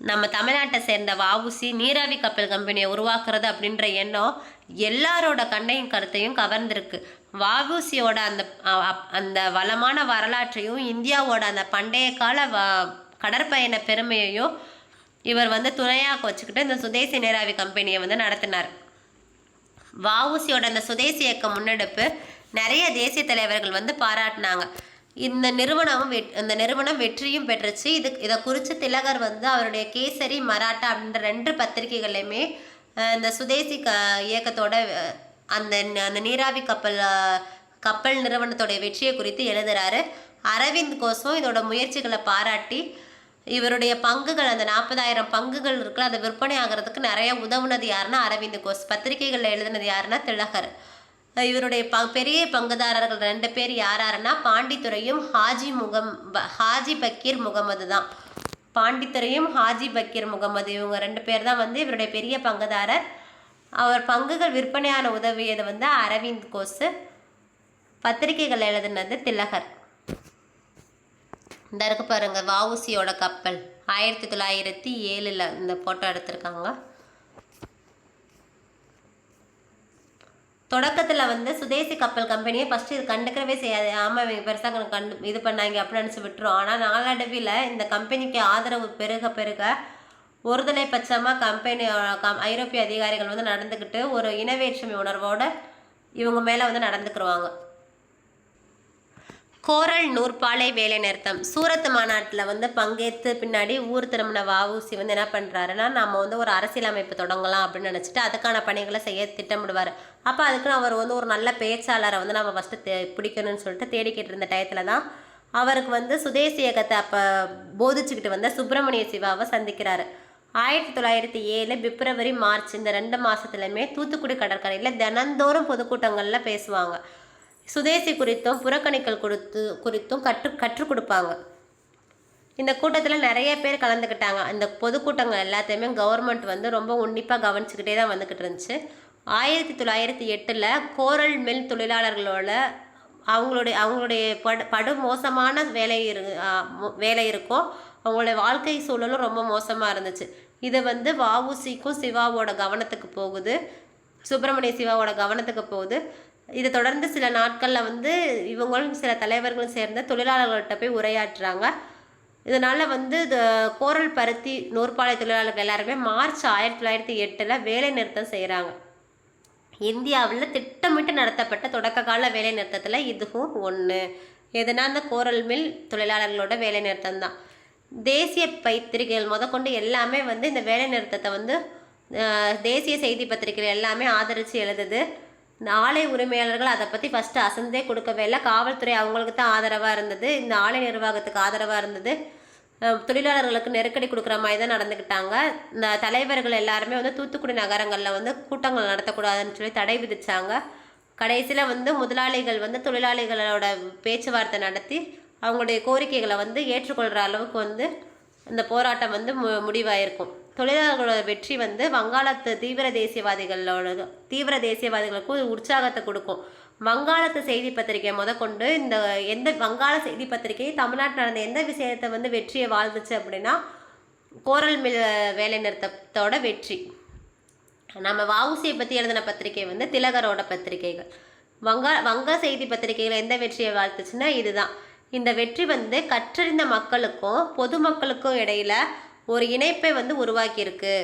நம்ம தமிழ்நாட்டை சேர்ந்த வஉசி நீராவி கப்பல் கம்பெனியை உருவாக்குறது அப்படின்ற எண்ணம் எல்லாரோட கருத்தையும் கவர்ந்திருக்கு. வஉசியோட அந்த வளமான வரலாற்றையும் இந்தியாவோட அந்த பண்டைய கால கடற்பயண பெருமையையும் இவர் வந்து துணையாக வச்சுக்கிட்டு இந்த சுதேசி நீராவி கம்பெனியை வந்து நடத்தினார். வஉசியோட அந்த சுதேசி இயக்க முன்னெடுப்பு நிறைய தேசிய தலைவர்கள் வந்து பாராட்டினாங்க. இந்த நிறுவனம் வெற்றியும் பெற்றுச்சு. இதை குறித்து திலகர் வந்து அவருடைய கேசரி, மராட்டா அப்படின்ற 2 பத்திரிகைகள்லையுமே இந்த சுதேசி இயக்கத்தோட அந்த நீராவி கப்பல் நிறுவனத்தோடைய வெற்றியை குறித்து எழுதுறாரு. அரவிந்த் கோஷும் இதோட முயற்சிகளை பாராட்டி இவருடைய பங்குகள், அந்த 40,000 பங்குகள் இருக்குல்ல, அதை விற்பனை ஆகிறதுக்கு நிறைய உதவுனது யாருன்னா அரவிந்த் கோஷ். பத்திரிகைகளில் எழுதுனது யாருன்னா திலகர். இவருடைய பெரிய பங்குதாரர்கள் 2 பேர் யாருன்னா பாண்டித்துரையும் ஹாஜி பக்கீர் முகமது தான். பாண்டித்துரையும் ஹாஜி பக்கீர் முகமது, இவங்க 2 பேர் தான் வந்து இவருடைய பெரிய பங்குதாரர். அவர் பங்குகள் விற்பனையான உதவியது வந்து அரவிந்த் கோஷ், பத்திரிகைகள் எழுதுனது திலகர். இந்த இருக்கு பாருங்க வஉசியோட கப்பல் 1907 இந்த போட்டோ எடுத்திருக்காங்க. தொடக்கத்தில் வந்து சுதேசி கப்பல் கம்பெனியை ஃபஸ்ட்டு இது கண்டுக்கவே செய்யாது. ஆமாம், இவங்க பெருசாக இது பண்ணாங்க அப்படின்னு நினச்சி விட்டுரும். ஆனால் நாளடைவில் இந்த கம்பெனிக்கு ஆதரவு பெருக ஒருதலை பட்சமாக ஐரோப்பிய அதிகாரிகள் வந்து நடந்துக்கிட்டு ஒரு இனவேற்றுமை உணர்வோடு இவங்க மேலே வந்து நடந்துக்கிடுவாங்க. கோரல் நூற்பாலை வேலை நிறுத்தம். சூரத் மாநாட்டில் வந்து பங்கேற்று பின்னாடி ஊர் திரும்பின வஉசி வந்து என்ன பண்ணுறாருன்னா, நம்ம வந்து ஒரு அரசியலமைப்பு தொடங்கலாம் அப்படின்னு நினச்சிட்டு அதுக்கான பணிகளை செய்ய திட்டமிடுவார். அப்போ அதுக்குன்னு அவர் வந்து ஒரு நல்ல பேச்சாளரை வந்து நம்ம ஃபஸ்ட்டு பிடிக்கணும்னு சொல்லிட்டு தேடிக்கிட்டு இருந்த டயத்தில் தான் அவருக்கு வந்து சுதேசி இயக்கத்தை அப்போ போதிச்சுக்கிட்டு வந்த சுப்பிரமணிய சிவாவை சந்திக்கிறாரு. 1907 பிப்ரவரி, மார்ச் இந்த 2 மாதத்துலையுமே தூத்துக்குடி கடற்கரையில் தினந்தோறும் பொதுக்கூட்டங்களில் பேசுவாங்க. சுதேசி குறித்தும் புறக்கணிக்கல் குறித்தும் கற்றுக் கொடுப்பாங்க. இந்த கூட்டத்தில் நிறைய பேர் கலந்துக்கிட்டாங்க. இந்த பொதுக்கூட்டங்கள் எல்லாத்தையுமே கவர்மெண்ட் வந்து ரொம்ப உன்னிப்பாக கவனிச்சுக்கிட்டே தான் வந்துக்கிட்டு இருந்துச்சு. 1908 கோரல் மில் தொழிலாளர்களோட அவங்களுடைய படு மோசமான வேலை இருக்கும். அவங்களுடைய வாழ்க்கை சூழலும் ரொம்ப மோசமாக இருந்துச்சு. இதை வந்து வஉசிக்கும் சிவாவோட கவனத்துக்கு போகுது, சுப்பிரமணிய சிவாவோட கவனத்துக்கு போகுது. இதை தொடர்ந்து சில நாட்களில் வந்து இவங்களும் சில தலைவர்களும் சேர்ந்து தொழிலாளர்கள்ட்ட போய் உரையாற்றுறாங்க. இதனால் வந்து கோரல் பருத்தி நூற்பாலை தொழிலாளர்கள் எல்லாருமே மார்ச் 1908 வேலை நிறுத்தம் செய்கிறாங்க. இந்தியாவில் திட்டமிட்டு நடத்தப்பட்ட தொடக்க கால வேலை நிறுத்தத்தில் இதுவும் ஒன்று. எதுனா இந்த கோரல் மில் தொழிலாளர்களோட வேலை நிறுத்தம் தான். தேசிய பத்திரிகைகள் முதற்கொண்டு எல்லாமே வந்து இந்த வேலை நிறுத்தத்தை வந்து தேசிய செய்தி பத்திரிகைகள் எல்லாமே ஆதரித்து எழுதுது. இந்த ஆலை உரிமையாளர்கள் அதை பற்றி ஃபஸ்ட்டு அசந்தே கொடுக்கவே இல்லை. காவல்துறை அவங்களுக்கு தான் ஆதரவாக இருந்தது, இந்த ஆலை நிர்வாகத்துக்கு ஆதரவாக இருந்தது. தொழிலாளர்களுக்கு நெருக்கடி கொடுக்குற மாதிரி தான் நடந்துக்கிட்டாங்க. இந்த தலைவர்கள் எல்லாருமே வந்து தூத்துக்குடி நகரங்களில் வந்து கூட்டங்கள் நடத்தக்கூடாதுன்னு சொல்லி தடை விதித்தாங்க. கடைசியில் வந்து முதலாளிகள் வந்து தொழிலாளிகளோட பேச்சுவார்த்தை நடத்தி அவங்களுடைய கோரிக்கைகளை வந்து ஏற்றுக்கொள்கிற அளவுக்கு வந்து இந்த போராட்டம் வந்து முடிவாயிருக்கும். தொழிலாளர்களோட வெற்றி வந்து வங்காளத்து தீவிர தேசியவாதிகளுக்கு ஒரு உற்சாகத்தை கொடுக்கும். வங்காளத்து செய்தி பத்திரிகை முதற்கொண்டு எந்த வங்காள செய்தி பத்திரிகை தமிழ்நாட்டில் நடந்த எந்த விஷயத்தை வந்து வெற்றியை வாழ்ந்துச்சு அப்படின்னா கோரல் மில் வேலை நிறுத்தத்தோட வெற்றி. நம்ம வஉசியை பற்றி எழுதின பத்திரிகை வந்து திலகரோட பத்திரிகைகள். வங்க செய்தி பத்திரிகைகள் எந்த வெற்றியை வாழ்த்துச்சுன்னா இதுதான். இந்த வெற்றி வந்து கற்றறிந்த மக்களுக்கும் பொதுமக்களுக்கும் இடையில ஒரு இணைப்பை வந்து உருவாக்கியிருக்கு.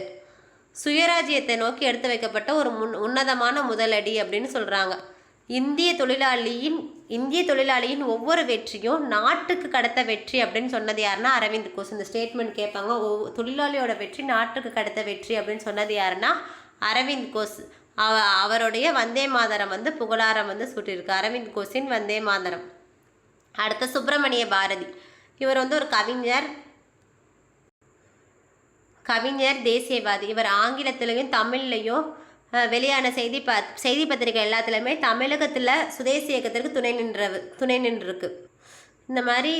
சுயராஜ்யத்தை நோக்கி எடுத்து வைக்கப்பட்ட ஒரு உன்னதமான முதலடி அப்படின்னு சொல்கிறாங்க. இந்திய தொழிலாளியின் ஒவ்வொரு வெற்றியும் நாட்டுக்கு கடத்த வெற்றி அப்படின்னு சொன்னது யாருன்னா அரவிந்த் கோஷ். இந்த ஸ்டேட்மெண்ட் கேட்பாங்க, தொழிலாளியோட வெற்றி நாட்டுக்கு கடத்த வெற்றி அப்படின்னு சொன்னது யாருன்னா அரவிந்த் கோஷ். அவருடைய வந்தே மாதரம் வந்து புகழாரம் வந்து சூட்டியிருக்கு, அரவிந்த் கோஷின் வந்தே மாதரம். அடுத்த சுப்பிரமணிய பாரதி. இவர் வந்து ஒரு கவிஞர் தேசியவாதி. இவர் ஆங்கிலத்திலையும் தமிழ்லையும் வெளியான செய்தி பத்திரிகை எல்லாத்துலேயுமே தமிழகத்தில் சுதேசி இயக்கத்திற்கு துணை நின்றுருக்கு. இந்த மாதிரி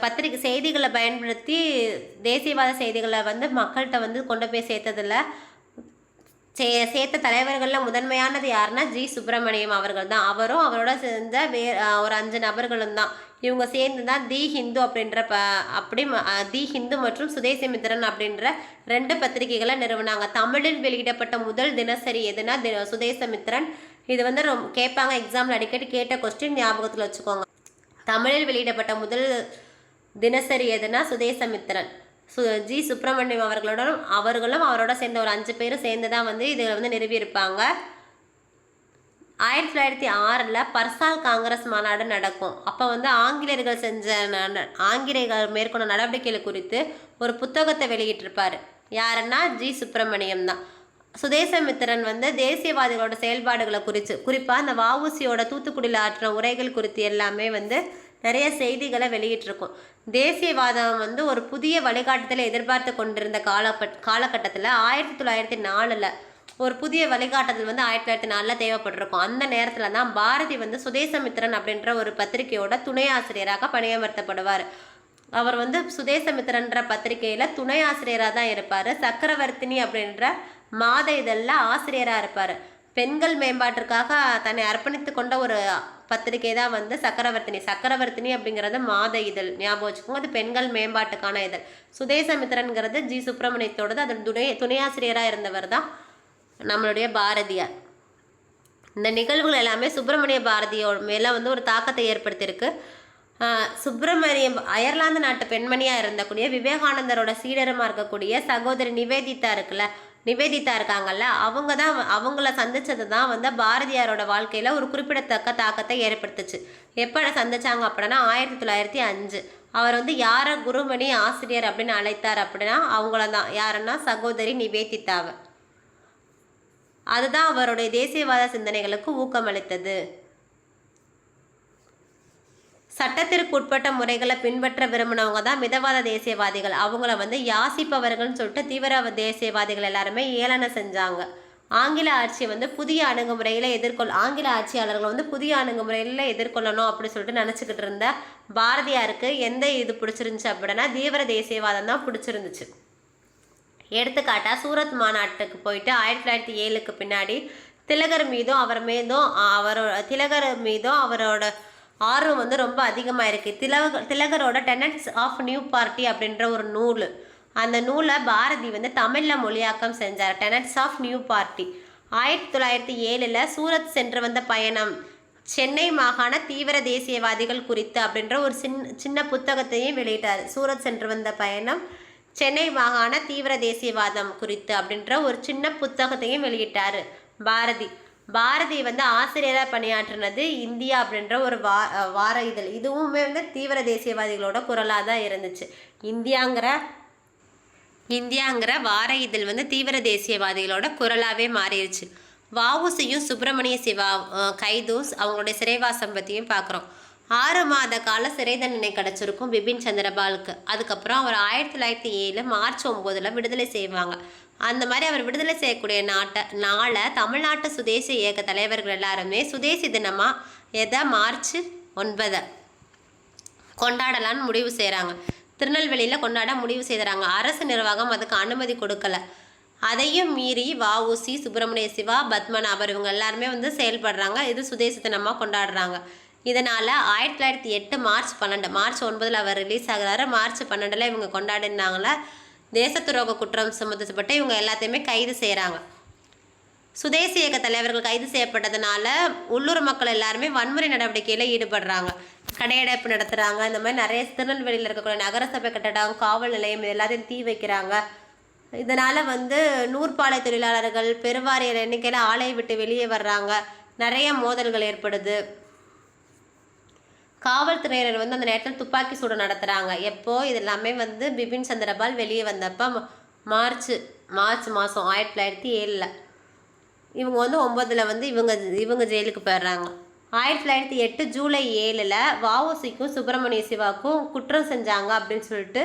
பத்திரிகை செய்திகளை பயன்படுத்தி தேசியவாத செய்திகளை வந்து மக்கள்கிட்ட வந்து கொண்டு போய் சேர்த்த தலைவர்களில் முதன்மையானது யாருன்னா ஜி சுப்பிரமணியம் அவர்கள் தான். அவரும் அவரோட சேர்ந்த ஒரு 5 நபர்களும் தான். இவங்க சேர்ந்து தான் தி ஹிந்து அப்படின்ற தி ஹிந்து மற்றும் சுதேசமித்திரன் அப்படின்ற 2 பத்திரிகைகளை நிறுவனாங்க. தமிழில் வெளியிடப்பட்ட முதல் தினசரி எதுனா சுதேசமித்திரன். இது வந்து கேட்பாங்க எக்ஸாம்பிள், அடிக்கடி கேட்ட கொஸ்டின் ஞாபகத்தில் வச்சுக்கோங்க. தமிழில் வெளியிடப்பட்ட முதல் தினசரி எதுனா சுதேசமித்திரன். ஜி சுப்பிரமணியம் அவர்களும் அவரோட சேர்ந்த ஒரு 5 பேரும் சேர்ந்து தான் வந்து இதில் வந்து நிறுவியிருப்பாங்க. 1906 பர்சால் காங்கிரஸ் மாநாடு நடக்கும். அப்போ வந்து ஆங்கிலேயர்கள் மேற்கொண்ட நடவடிக்கைகள் குறித்து ஒரு புத்தகத்தை வெளியிட்டிருப்பார். யாருன்னா ஜி சுப்பிரமணியம் தான். சுதேசமித்திரன் வந்து தேசியவாதிகளோட செயல்பாடுகளை குறிப்பாக அந்த வஉசியோட தூத்துக்குடியில் ஆற்றின உரைகள் குறித்து எல்லாமே வந்து நிறைய செய்திகளை வெளியிட்டிருக்கும். தேசியவாதம் வந்து ஒரு புதிய வழிகாட்டுதலை எதிர்பார்த்து கொண்டிருந்த காலகட்டத்தில் 1904 ஒரு புதிய வழிகாட்டுதல் வந்து 1904 தேவைப்பட்டிருக்கும். அந்த நேரத்தில் தான் பாரதி வந்து சுதேசமித்திரன் அப்படின்ற ஒரு பத்திரிகையோட துணை ஆசிரியராக பணியமர்த்தப்படுவார். அவர் வந்து சுதேசமித்திரன்ற பத்திரிகையில் துணை ஆசிரியராக தான் இருப்பார். சக்கரவர்த்தினி அப்படின்ற மாத இதழில் ஆசிரியராக இருப்பார். பெண்கள் மேம்பாட்டிற்காக தன்னை அர்ப்பணித்து கொண்ட ஒரு பத்திரிகை தான் வந்து சக்கரவர்த்தினி அப்படிங்கிறது மாத இதழ், ஞாபகம் வச்சுக்கோங்க. அது பெண்கள் மேம்பாட்டுக்கான இதழ். சுதேசமித்திரன்கிறது ஜி சுப்பிரமணியத்தோடது. அதில் துணையாசிரியராக இருந்தவர் தான் நம்மளுடைய பாரதியார். இந்த நிகழ்வுகள் எல்லாமே சுப்பிரமணிய பாரதியோட மேலே வந்து ஒரு தாக்கத்தை ஏற்படுத்தியிருக்கு. சுப்பிரமணியம் அயர்லாந்து நாட்டு பெண்மணியாக இருந்தக்கூடிய விவேகானந்தரோட சீடரமாக இருக்கக்கூடிய சகோதரி நிவேதிதா இருக்காங்கல்ல, அவங்கள சந்திச்சது தான் வந்து பாரதியாரோட வாழ்க்கையில் ஒரு குறிப்பிடத்தக்க தாக்கத்தை ஏற்படுத்துச்சு. எப்போ சந்திச்சாங்க அப்படின்னா 1905. அவர் வந்து யாரை குருமணி ஆசிரியர் அப்படின்னு அழைத்தார் அப்படின்னா அவங்கள தான். யாருன்னா சகோதரி நிவேதிதாவை. அதுதான் அவருடைய தேசியவாத சிந்தனைகளுக்கு ஊக்கமளித்தது. சட்டத்திற்கு உட்பட்ட முறைகளை பின்பற்ற விரும்பினவங்க தான் மிதவாத தேசியவாதிகள். அவங்கள வந்து யாசிப்பவர்கள்னு சொல்லிட்டு தீவிர தேசியவாதிகள் எல்லாருமே ஏளனம் செஞ்சாங்க. ஆங்கில ஆட்சியை வந்து ஆங்கில ஆட்சியாளர்கள் வந்து புதிய அணுகுமுறையில் எதிர்கொள்ளணும் அப்படின்னு சொல்லிட்டு நினச்சிக்கிட்டு இருந்த பாரதியாருக்கு இது பிடிச்சிருந்துச்சு அப்படின்னா தீவிர தேசியவாதம் தான் பிடிச்சிருந்துச்சு. எடுத்துக்காட்டாக சூரத் மாநாட்டுக்கு போயிட்டு 1907க்கு பின்னாடி திலகர் மீதும் அவரோட ஆர்வம் வந்து ரொம்ப அதிகமாக இருக்குது. திலகரோட டெனட்ஸ் ஆஃப் நியூ பார்ட்டி அப்படின்ற ஒரு நூல், அந்த நூலை பாரதி வந்து தமிழில் மொழியாக்கம் செஞ்சார். Tenets of new party. 1907 Surat சென்று வந்த பயணம், சென்னை மாகாண தீவிர தேசியவாதிகள் குறித்து அப்படின்ற ஒரு சின்ன புத்தகத்தையும் வெளியிட்டார். சூரத் சென்று வந்த பயணம், சென்னை மாகாண தீவிர தேசியவாதம் குறித்து அப்படின்ற ஒரு சின்ன புத்தகத்தையும் வெளியிட்டார் பாரதி வந்து ஆசிரியராக பணியாற்றினது இந்தியா அப்படின்ற ஒரு வார இதழ். இதுவுமே வந்து தீவிர தேசியவாதிகளோட குரலாக தான் இருந்துச்சு. இந்தியாங்கிற வார இதழ் வந்து தீவிர தேசியவாதிகளோட குரலாகவே மாறிடுச்சு. வஉசியும் சுப்பிரமணிய சிவா கைதூஸ் அவங்களுடைய சிறைவாசம் பற்றியும் பார்க்குறோம். 6 மாத கால சிறை தண்டனை கிடச்சிருக்கும் பிபின் சந்திரபாலுக்கு. அதுக்கப்புறம் அவர் 1907 மார்ச் 9 விடுதலை செய்வாங்க. அந்த மாதிரி அவர் விடுதலை செய்யக்கூடிய நாளை தமிழ்நாட்டு சுதேசி இயக்க தலைவர்கள் எல்லாருமே சுதேசி தினமாக மார்ச் 9 கொண்டாடலான்னு முடிவு செய்கிறாங்க. திருநெல்வேலியில் கொண்டாட முடிவு செய்கிறாங்க. அரசு நிர்வாகம் அதுக்கு அனுமதி கொடுக்கல. அதையும் மீறி வஉசி, சுப்பிரமணிய சிவா, பத்மநாபர் இவங்க எல்லாருமே செயல்படுறாங்க. இது சுதேசி தினமாக கொண்டாடுறாங்க. இதனால் 1908 மார்ச் 9 அவர் ரிலீஸ் ஆகிறாரு. மார்ச் 12 இவங்க கொண்டாடினாங்கள தேசத்துரோக குற்றம் சுமத்தப்பட்டு இவங்க எல்லாத்தையுமே கைது செய்கிறாங்க. சுதேசி இயக்க தலைவர்கள் கைது செய்யப்பட்டதுனால உள்ளூர் மக்கள் எல்லாருமே வன்முறை நடவடிக்கையில் ஈடுபடுறாங்க. கடையடைப்பு நடத்துகிறாங்க. இந்த மாதிரி நிறைய திருநெல்வேலியில் இருக்கக்கூடிய நகரசபை கட்டடம், காவல் நிலையம் எல்லாத்தையும் தீ வைக்கிறாங்க. இதனால் நூற்பாலை தொழிலாளர்கள் பெருவாரிய எண்ணிக்கையில் ஆலையை விட்டு வெளியே வர்றாங்க. நிறைய மோதல்கள் ஏற்படுது. காவல்துறையினர் அந்த நேரத்தில் துப்பாக்கி சூடு நடத்துகிறாங்க. எப்போ இது எல்லாமே பிபின் சந்திரபால் வெளியே வந்தப்போ மார்ச் மாதம் 1907 இவங்க 9 இவங்க ஜெயிலுக்கு போயிடுறாங்க. 1908 ஜூலை 7 வஉசிக்கும் சுப்பிரமணிய சிவாக்கும் குற்றம் செஞ்சாங்க அப்படின்னு சொல்லிட்டு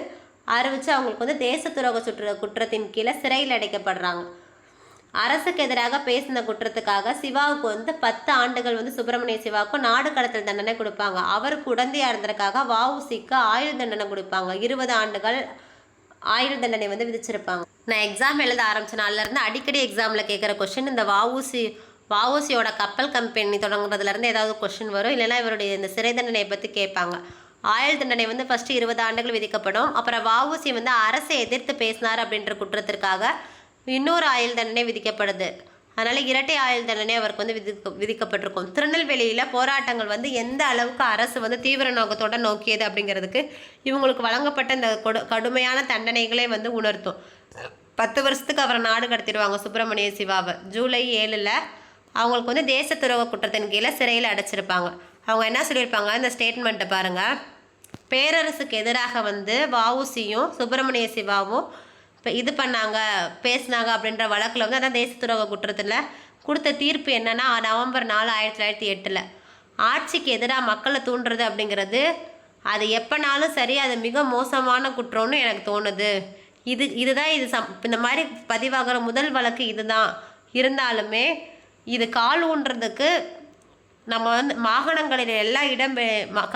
அறிவித்து அவங்களுக்கு தேச துரோக குற்றத்தின் கீழே சிறையில் அடைக்கப்படுறாங்க. அரசுக்கு எதிராக பேசின குற்றத்துக்காக சிவாவுக்கு 10 ஆண்டுகள் சுப்பிரமணிய சிவாவுக்கும் நாடு கடத்தல் தண்டனை கொடுப்பாங்க. அவருக்கு உடந்தையாக இருந்ததுக்காக வஉசிக்கு ஆயுள் தண்டனை கொடுப்பாங்க. 20 ஆண்டுகள் ஆயுள் தண்டனை விதிச்சிருப்பாங்க. நான் எக்ஸாம் எழுத ஆரம்பிச்ச நாள்லேருந்து அடிக்கடி எக்ஸாமில் கேட்குற கொஷின் இந்த வஉசியோட கப்பல் கம்பெனி தொடங்குறதுலேருந்து ஏதாவது கொஷின் வரும். இல்லைன்னா இவருடைய இந்த சிறை தண்டனையை பற்றி கேட்பாங்க. ஆயுள் தண்டனை ஃபஸ்ட்டு 20 ஆண்டுகள் விதிக்கப்படும். அப்புறம் வஉசி அரசை எதிர்த்து பேசினார் அப்படின்ற குற்றத்திற்காக இன்னொரு ஆயுள் தண்டனை விதிக்கப்படுது. அதனால் இரட்டை ஆயுள் தண்டனை அவருக்கு விதிக்கப்பட்டிருக்கும். திருநெல்வேலியில் போராட்டங்கள் எந்த அளவுக்கு அரசு தீவிர நோக்கத்தோடு நோக்கியது அப்படிங்கிறதுக்கு இவங்களுக்கு வழங்கப்பட்ட இந்த கடுமையான தண்டனைகளே உணர்த்தும். 10 வருஷத்துக்கு அவரை நாடு கடத்திடுவாங்க சுப்பிரமணிய சிவாவை. ஜூலை 7 அவங்களுக்கு தேச துரோக குற்றத்தின் கீழே சிறையில் அடைச்சிருப்பாங்க. அவங்க என்ன சொல்லியிருப்பாங்க இந்த ஸ்டேட்மெண்ட்டை பாருங்கள். பேரரசுக்கு எதிராக வஉசியும் சுப்பிரமணிய சிவாவும் இப்போ இது பேசினாங்க அப்படின்ற வழக்கில் அதான் தேச துரோக குற்றத்தில் கொடுத்த தீர்ப்பு என்னென்னா நவம்பர் 4 1908 ஆட்சிக்கு எதிராக மக்களை தூண்டுறது அப்படிங்கிறது அது எப்போனாலும் சரி அது மிக மோசமான குற்றம்னு எனக்கு தோணுது. இதுதான் இந்த மாதிரி பதிவாகிற முதல் வழக்கு இதுதான். இருந்தாலுமே இது கால் ஊன்றதுக்கு நம்ம மாகாணங்களில் எல்லா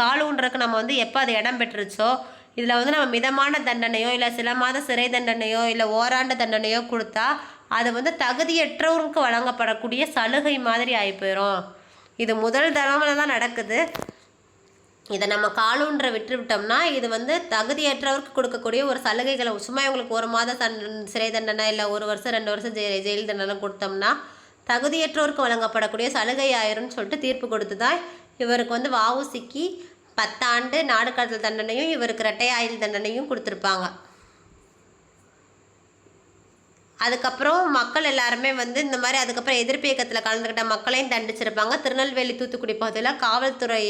கால் ஊன்றதுக்கு நம்ம எப்போ அது இடம் பெற்றுச்சோ இதில் நம்ம மிதமான தண்டனையோ இல்லை சில மாத சிறை தண்டனையோ இல்லை ஓராண்டு தண்டனையோ கொடுத்தா அது தகுதியற்றவருக்கு வழங்கப்படக்கூடிய சலுகை மாதிரி ஆகி போயிடும். இது முதல் தடவை தான் நடக்குது. இதை நம்ம காலூன்ற விட்டுவிட்டோம்னா இது தகுதியற்றவருக்கு கொடுக்கக்கூடிய ஒரு சலுகைகளை சும்மா இவங்களுக்கு 1 மாத சிறை தண்டனை இல்லை 1 வருஷம் 2 வருஷம் ஜெயில் தண்டனை கொடுத்தோம்னா தகுதியற்றவருக்கு வழங்கப்படக்கூடிய சலுகை ஆயிரும்னு சொல்லிட்டு தீர்ப்பு கொடுத்து தான் இவருக்கு வஉசிக்கு 10 ஆண்டு நாடு கடத்தல் தண்டனையும் இவருக்கு இரட்டை ஆயுள் தண்டனையும் கொடுத்துருப்பாங்க. அதுக்கப்புறம் மக்கள் எல்லாருமே இந்த மாதிரி அதுக்கப்புறம் எதிர்ப்பு இயக்கத்தில் கலந்துக்கிட்ட மக்களையும் தண்டிச்சிருப்பாங்க. திருநெல்வேலி தூத்துக்குடி பகுதியில் காவல்துறை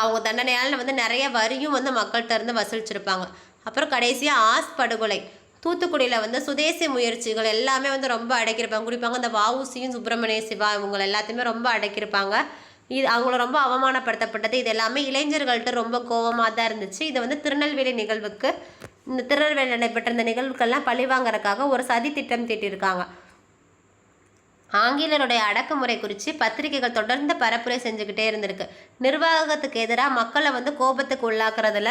அவங்க தண்டனையால் நிறைய வரியும் மக்கள்கிட்ட இருந்து வசூலிச்சிருப்பாங்க. அப்புறம் கடைசியாக ஆஸ் படுகொலை தூத்துக்குடியில் சுதேசி முயற்சிகள் எல்லாமே ரொம்ப அடக்கியிருப்பாங்க. குறிப்பாக இந்த வஉசியும் சுப்பிரமணிய சிவா இவங்களை எல்லாத்தையுமே ரொம்ப அடக்கியிருப்பாங்க. இது அவங்கள ரொம்ப அவமானப்படுத்தப்பட்டது. இது எல்லாமே இளைஞர்கள்ட்ட ரொம்ப கோபமாக தான் இருந்துச்சு. இது திருநெல்வேலி நிகழ்வுக்கு இந்த திருநெல்வேலி நடைபெற்ற இந்த நிகழ்வுக்கெல்லாம் பழிவாங்கறதுக்காக ஒரு சதி திட்டம் தீட்டியிருக்காங்க. ஆங்கிலேயருடைய அடக்குமுறை குறித்து பத்திரிகைகள் தொடர்ந்து பரப்புரை செஞ்சுக்கிட்டே இருந்திருக்கு. நிர்வாகத்துக்கு எதிராக மக்களை கோபத்துக்கு உள்ளாக்குறதுல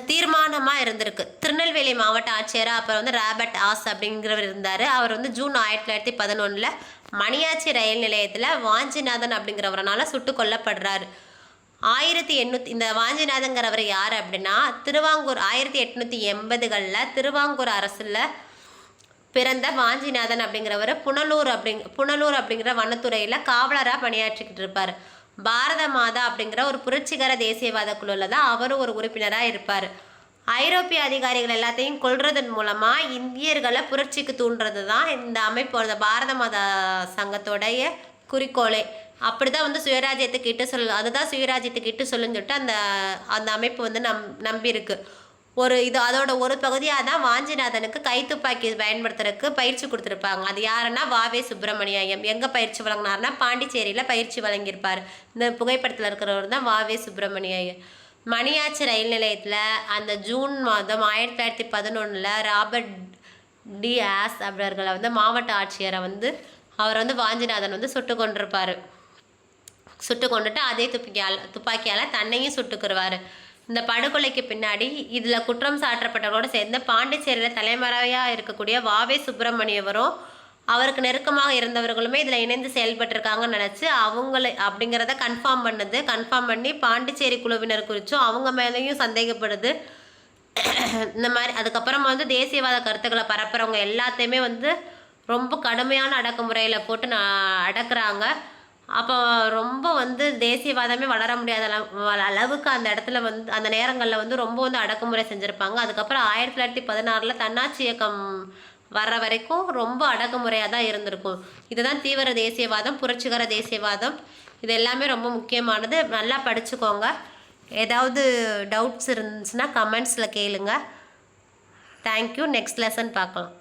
தீர்மானமாக இருந்திருக்கு. திருநெல்வேலி மாவட்ட ஆட்சியராக அப்புறம் ராபர்ட் ஆஸ் அப்படிங்கிறவர் இருந்தார். அவர் ஜூன் 1911 மணியாச்சி ரயில் நிலையத்தில் வாஞ்சிநாதன் அப்படிங்கிறவரனால சுட்டு கொல்லப்படுறாரு. 1800 இந்த வாஞ்சிநாதங்கிறவர் யார் அப்படின்னா திருவாங்கூர் 1880களில் திருவாங்கூர் அரசில் பிறந்த வாஞ்சிநாதன் அப்படிங்கிறவர் புனலூர் அப்படிங்கிற வனத்துறையில் காவலராக பணியாற்றிக்கிட்டு இருப்பார். பாரத மாதா அப்படிங்கிற ஒரு புரட்சிகர தேசியவாத குழுவில் தான் அவரும் ஒரு உறுப்பினராக இருப்பார். ஐரோப்பிய அதிகாரிகள் எல்லாத்தையும் கொல்றதன் மூலமாக இந்தியர்களை புரட்சிக்கு தூண்டுறது தான் இந்த அமைப்பு அந்த பாரத மாதா சங்கத்தோடைய குறிக்கோளே. அப்படி தான் சுயராஜ்யத்துக்கு இட்டு அதுதான் சுயராஜ்யத்துக்கு இட்டு சொல்லுன்னு சொல்லிட்டு அந்த அமைப்பு நம்பியிருக்கு. அதோட ஒரு பகுதியாக தான் வாஞ்சிநாதனுக்கு கைத்துப்பாக்கி பயன்படுத்துறதுக்கு பயிற்சி கொடுத்துருப்பாங்க. அது யாருன்னா வாவே சுப்பிரமணிய ஐயம். எங்கே பயிற்சி வழங்கினார்னா பாண்டிச்சேரியில் பயிற்சி வழங்கியிருப்பார். இந்த புகைப்படத்தில் இருக்கிறவர் தான் வாவே சுப்பிரமணிய ஐயம். மணியாச்சி ரயில் நிலையத்தில் அந்த ஜூன் மாதம் 1911 ராபர்ட் டி ஆஸ் அவர்களை வந்து மாவட்ட ஆட்சியரை வந்து அவர் வாஞ்சிநாதன் சுட்டு கொண்டிருப்பார். சுட்டு கொண்டுட்டு அதே துப்பாக்கியால் தன்னையும் சுட்டுக்குருவார். இந்த படுகொலைக்கு பின்னாடி இதில் குற்றம் சாட்டப்பட்டவரோடு சேர்ந்து பாண்டிச்சேரியில் தலைமறையாக இருக்கக்கூடிய வாவே சுப்பிரமணியவரும் அவருக்கு நெருக்கமாக இருந்தவர்களுமே இதில் இணைந்து செயல்பட்டிருக்காங்கன்னு நினச்சி அப்படிங்கிறத கன்ஃபார்ம் பண்ணி பாண்டிச்சேரி குழுவினர் குறித்தும் அவங்க மேலேயும் சந்தேகப்படுது. இந்த மாதிரி அதுக்கப்புறமா தேசியவாத கருத்துக்களை பரப்புறவங்க எல்லாத்தையுமே ரொம்ப கடுமையான அடக்குமுறையில் போட்டு அடக்குறாங்க. அப்போ ரொம்ப தேசியவாதமே வளர முடியாத அளவுக்கு அந்த இடத்துல அந்த நேரங்களில் ரொம்ப அடக்குமுறை செஞ்சுருப்பாங்க. அதுக்கப்புறம் 1916 தன்னாட்சி இயக்கம் வர்ற வரைக்கும் ரொம்ப அடக்குமுறையாக தான் இருந்திருக்கும். இதுதான் தீவிர தேசியவாதம், புரட்சிகர தேசியவாதம். இது எல்லாமே ரொம்ப முக்கியமானது. நல்லா படிச்சுக்கோங்க. ஏதாவது டவுட்ஸ் இருந்துச்சுன்னா கமெண்ட்ஸில் கேளுங்க. தேங்க்யூ. நெக்ஸ்ட் லெசன் பார்க்கலாம்.